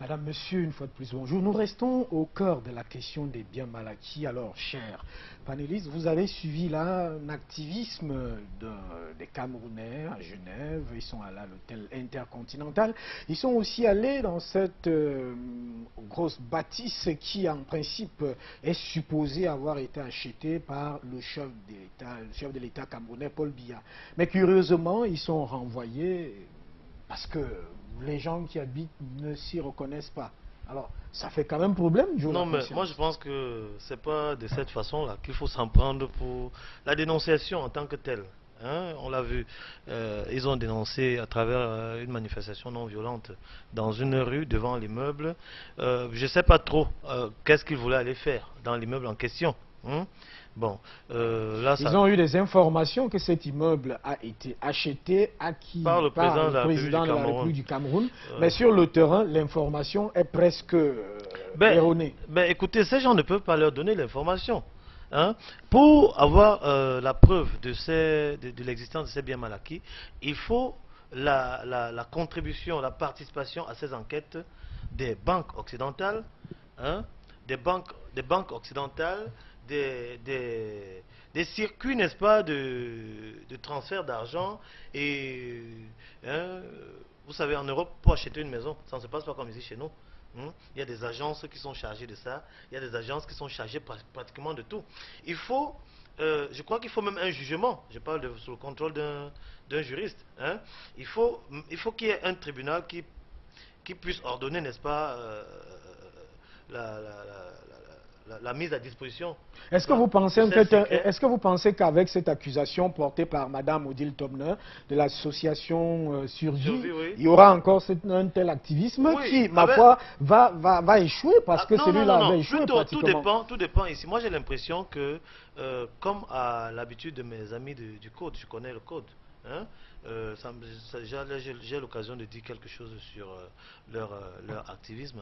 Madame, Monsieur, une fois de plus, bonjour. Nous restons au cœur de la question des biens mal acquis. Alors, chers panélistes, vous avez suivi là un activisme des Camerounais à Genève. Ils sont allés à l'hôtel Intercontinental. Ils sont aussi allés dans cette grosse bâtisse qui, en principe, est supposée avoir été achetée par le chef de l'État camerounais, Paul Biya. Mais curieusement, ils sont renvoyés parce que les gens qui habitent ne s'y reconnaissent pas. Alors, ça fait quand même problème. Non, mais moi je pense que c'est pas de cette façon-là qu'il faut s'en prendre pour la dénonciation en tant que telle. Hein, on l'a vu, ils ont dénoncé à travers une manifestation non violente dans une rue devant l'immeuble. Je ne sais pas trop qu'est-ce qu'ils voulaient aller faire dans l'immeuble en question. Hein. Bon, là, ils ont eu des informations que cet immeuble a été acheté, acquis par le président de la République du Cameroun. Mais sur le terrain, l'information est presque erronée. Ben, écoutez, ces gens ne peuvent pas leur donner l'information. Hein. Pour avoir la preuve de l'existence de ces biens mal acquis, il faut la contribution, la participation à ces enquêtes des banques occidentales, hein, des banques occidentales, des circuits, n'est-ce pas, de transfert d'argent. Et hein, vous savez, en Europe, pour acheter une maison, ça ne se passe pas comme ici chez nous. Il y a des agences qui sont chargées de ça, il y a des agences qui sont chargées pratiquement de tout. Il faut, je crois qu'il faut même un jugement, je parle sous le contrôle d'un juriste. Hein. Il faut qu'il y ait un tribunal qui puisse ordonner, n'est-ce pas, la mise à disposition. Est-ce que vous pensez qu'avec cette accusation portée par Mme Odile Tobner de l'association Survie, oui. il y aura encore un tel activisme qui, ma foi, va échouer parce que celui-là avait échoué pratiquement. Tout dépend ici. Moi, j'ai l'impression que, comme à l'habitude de mes amis du Code, je connais le Code, hein, j'ai l'occasion de dire quelque chose sur leur activisme.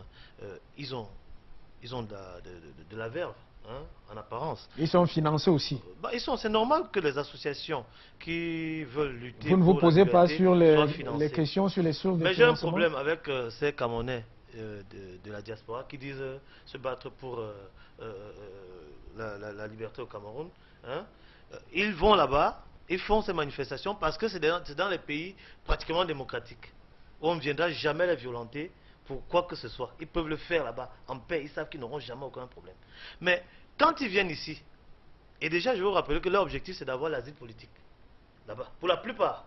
Ils ont de la verve, hein, en apparence. Ils sont financés aussi. C'est normal que les associations qui veulent lutter vous ne vous pour posez la pas liberté sur soient les questions sur les sources de Mais j'ai un financement? problème avec ces Camerounais de la diaspora qui disent se battre pour la liberté au Cameroun. Hein. Ils vont là-bas, ils font ces manifestations parce que c'est dans les pays pratiquement démocratiques où on ne viendra jamais les violenter pour quoi que ce soit. Ils peuvent le faire là-bas en paix, ils savent qu'ils n'auront jamais aucun problème. Mais quand ils viennent ici, et déjà je veux vous rappeler que leur objectif c'est d'avoir l'asile politique là-bas, pour la plupart.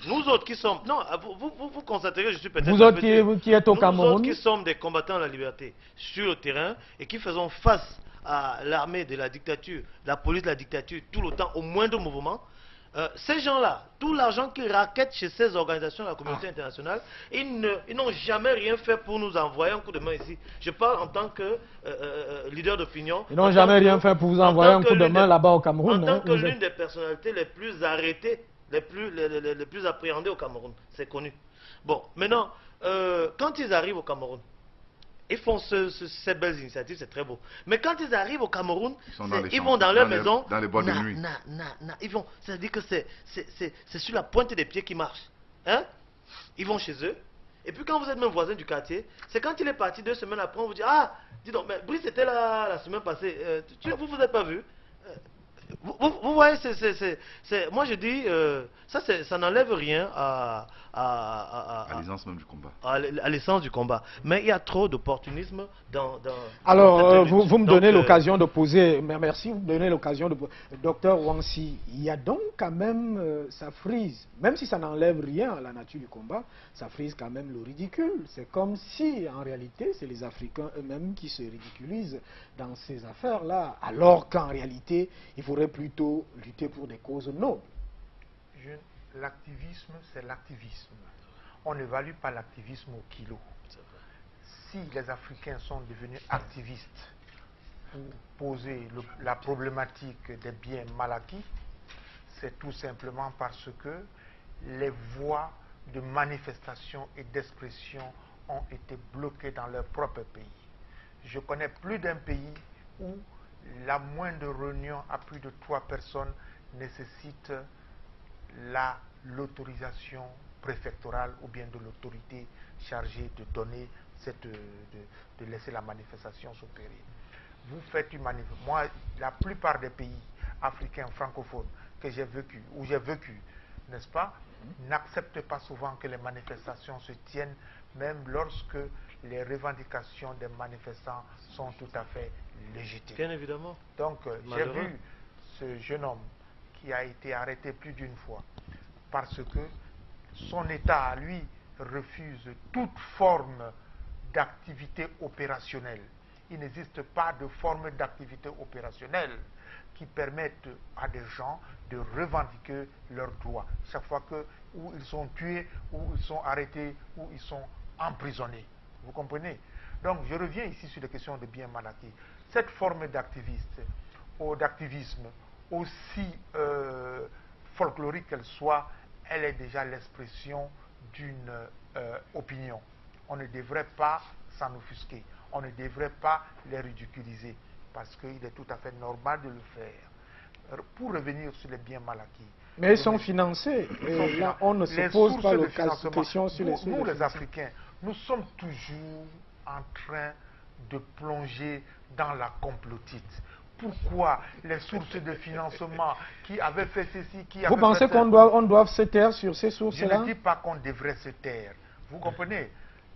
Nous autres qui sommes... Non, vous constaterez, je suis peut-être... Vous autres qui êtes au Cameroun. Nous autres qui sommes des combattants de la liberté sur le terrain et qui faisons face à l'armée de la dictature, la police de la dictature, tout le temps, au moindre mouvement, ces gens-là, tout l'argent qu'ils raquettent chez ces organisations de la communauté internationale, ils n'ont jamais rien fait pour nous envoyer un coup de main ici. Je parle en tant que leader d'opinion. Ils n'ont jamais rien fait pour vous envoyer un coup de main là-bas au Cameroun. En tant que l'une des personnalités les plus arrêtées, les plus appréhendés au Cameroun, c'est connu. Bon, maintenant, quand ils arrivent au Cameroun, ils font ces belles initiatives, c'est très beau. Mais quand ils arrivent au Cameroun, ils vont dans leur maison. Dans les boîtes de nuit. Ils vont. C'est-à-dire que c'est sur la pointe des pieds qu'ils marchent. Hein? Ils vont chez eux. Et puis quand vous êtes même voisin du quartier, c'est quand il est parti 2 semaines après, on vous dit, ah, dis donc, mais Brice était là la semaine passée. Vous vous êtes pas vu? Vous voyez, moi je dis, ça n'enlève rien à l'essence même du combat. À l'essence du combat. Mais il y a trop d'opportunisme dans Alors, vous me donnez l'occasion de poser, merci, vous me donnez l'occasion de poser. Docteur Wansi, il y a donc quand même, ça frise, même si ça n'enlève rien à la nature du combat, ça frise quand même le ridicule. C'est comme si, en réalité, c'est les Africains eux-mêmes qui se ridiculisent dans ces affaires-là, alors qu'en réalité, il faudrait plutôt lutter pour des causes nobles. L'activisme, c'est l'activisme. On n'évalue pas l'activisme au kilo. Si les Africains sont devenus activistes pour poser la problématique des biens mal acquis, c'est tout simplement parce que les voies de manifestation et d'expression ont été bloquées dans leur propre pays. Je connais plus d'un pays où la moindre réunion à plus de 3 personnes nécessite l'autorisation préfectorale ou bien de l'autorité chargée de donner de laisser la manifestation s'opérer. Vous faites une manifestation. Moi, la plupart des pays africains francophones que j'ai vécu, où j'ai vécu, n'est-ce pas, n'acceptent pas souvent que les manifestations se tiennent, même lorsque les revendications des manifestants sont tout à fait légitimes. Bien évidemment. Donc, j'ai vu ce jeune homme qui a été arrêté plus d'une fois parce que son État, à lui, refuse toute forme d'activité opérationnelle. Il n'existe pas de forme d'activité opérationnelle qui permette à des gens de revendiquer leurs droits. Chaque fois que où ils sont tués, où ils sont arrêtés, où ils sont emprisonnés. Vous comprenez? Donc je reviens ici sur les questions de biens mal acquis. Cette forme d'activisme, aussi folklorique qu'elle soit, elle est déjà l'expression d'une opinion. On ne devrait pas s'en offusquer. On ne devrait pas les ridiculiser parce qu'il est tout à fait normal de le faire. Pour revenir sur les biens mal acquis. Mais ils sont financés. Et là, on ne se pose pas la question sur les sources. Nous, les Africains, nous sommes toujours en train de plonger dans la complotite. Pourquoi les sources de financement qui avaient fait ceci, qui avaient Vous pensez qu'on doit se taire sur ces sources-là? Je ne dis pas qu'on devrait se taire. Vous comprenez?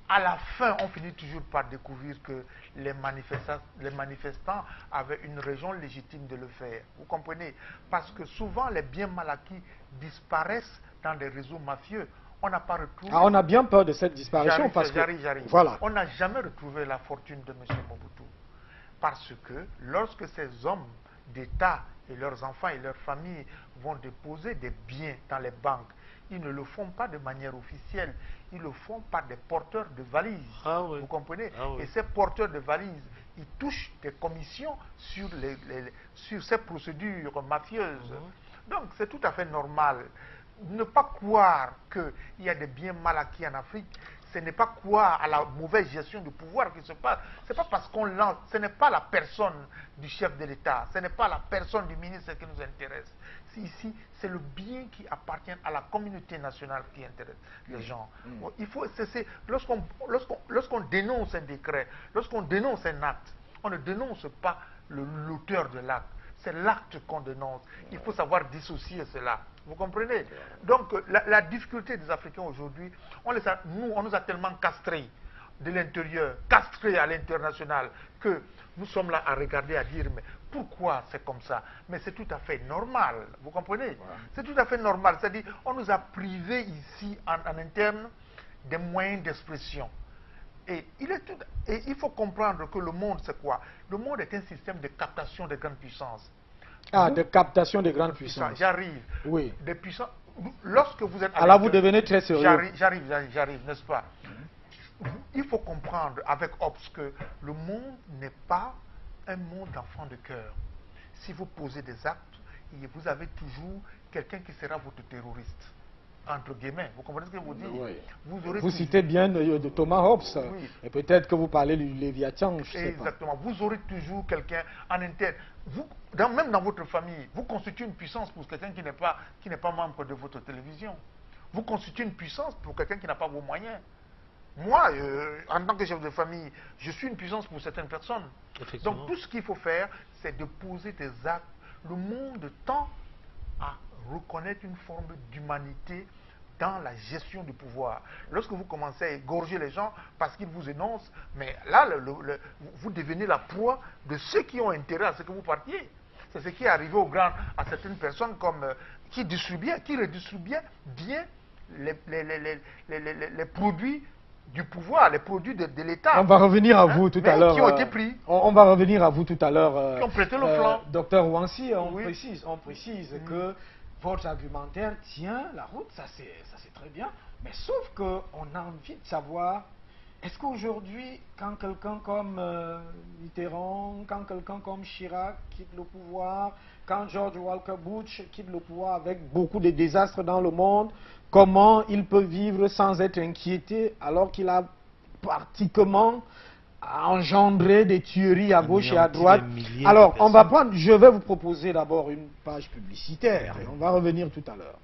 À la fin, on finit toujours par découvrir que les manifestants avaient une raison légitime de le faire. Vous comprenez? Parce que souvent, les biens mal acquis disparaissent dans des réseaux mafieux. On n'a pas retrouvé... on a bien peur de cette disparition parce que... J'arrive. Voilà. On n'a jamais retrouvé la fortune de M. Mobutu. Parce que lorsque ces hommes d'État et leurs enfants et leurs familles vont déposer des biens dans les banques, ils ne le font pas de manière officielle, ils le font par des porteurs de valises. Ah oui. Vous comprenez? Ah oui. Et ces porteurs de valises, ils touchent des commissions sur, sur ces procédures mafieuses. Donc c'est tout à fait normal. Ne pas croire qu'il y a des biens mal acquis en Afrique, ce n'est pas croire à la mauvaise gestion du pouvoir qui se passe. Ce n'est pas parce qu'on lance, ce n'est pas la personne du chef de l'État, ce n'est pas la personne du ministre qui nous intéresse. Ici, c'est le bien qui appartient à la communauté nationale qui intéresse les gens. Il faut cesser, lorsqu'on dénonce un décret, lorsqu'on dénonce un acte, on ne dénonce pas l'auteur de l'acte. C'est l'acte qu'on dénonce. Il faut savoir dissocier cela. Vous comprenez? Donc, la difficulté des Africains aujourd'hui, on nous a tellement castrés de l'intérieur, castrés à l'international, que nous sommes là à regarder, à dire, mais pourquoi c'est comme ça? Mais c'est tout à fait normal. Vous comprenez? C'est tout à fait normal. C'est-à-dire, on nous a privés ici, en interne, des moyens d'expression. Et il faut comprendre que le monde, c'est quoi? Le monde est un système de captation de grandes puissances. Ah, de captation de grandes puissances. J'arrive. Oui. Des puissances. Lorsque vous êtes... Alors vous devenez très sérieux. J'arrive, n'est-ce pas? Il faut comprendre avec Hobbes que le monde n'est pas un monde d'enfants de cœur. Si vous posez des actes, vous avez toujours quelqu'un qui sera votre terroriste. Entre guillemets, vous comprenez ce que je vous dis? Oui. Vous citez bien de Thomas Hobbes, oui. Et peut-être que vous parlez du Léviathan, je sais Exactement. pas. Vous aurez toujours quelqu'un en interne. Même dans votre famille, vous constituez une puissance pour quelqu'un qui n'est pas membre de votre télévision. Vous constituez une puissance pour quelqu'un qui n'a pas vos moyens. Moi, en tant que chef de famille, je suis une puissance pour certaines personnes. Donc tout ce qu'il faut faire, c'est de poser des actes. Le monde tend à reconnaître une forme d'humanité dans la gestion du pouvoir. Lorsque vous commencez à égorger les gens parce qu'ils vous énoncent, mais là, vous devenez la proie de ceux qui ont intérêt à ce que vous partiez. C'est ce qui est arrivé à certaines personnes qui redistribuaient bien les produits du pouvoir, les produits de l'État. On va revenir à vous tout à l'heure. Qui ont été pris. On va revenir à vous tout à l'heure. Qui ont prêté le flanc. Docteur Ouanssi, on précise que votre argumentaire tient la route, ça c'est très bien. Mais sauf qu'on a envie de savoir, est-ce qu'aujourd'hui, quand quelqu'un comme Mitterrand, quand quelqu'un comme Chirac quitte le pouvoir, quand George Walker Bush quitte le pouvoir avec beaucoup de désastres dans le monde, comment il peut vivre sans être inquiété alors qu'il a pratiquement engendré des tueries à gauche et à droite? Alors, je vais vous proposer d'abord une page publicitaire et on va revenir tout à l'heure.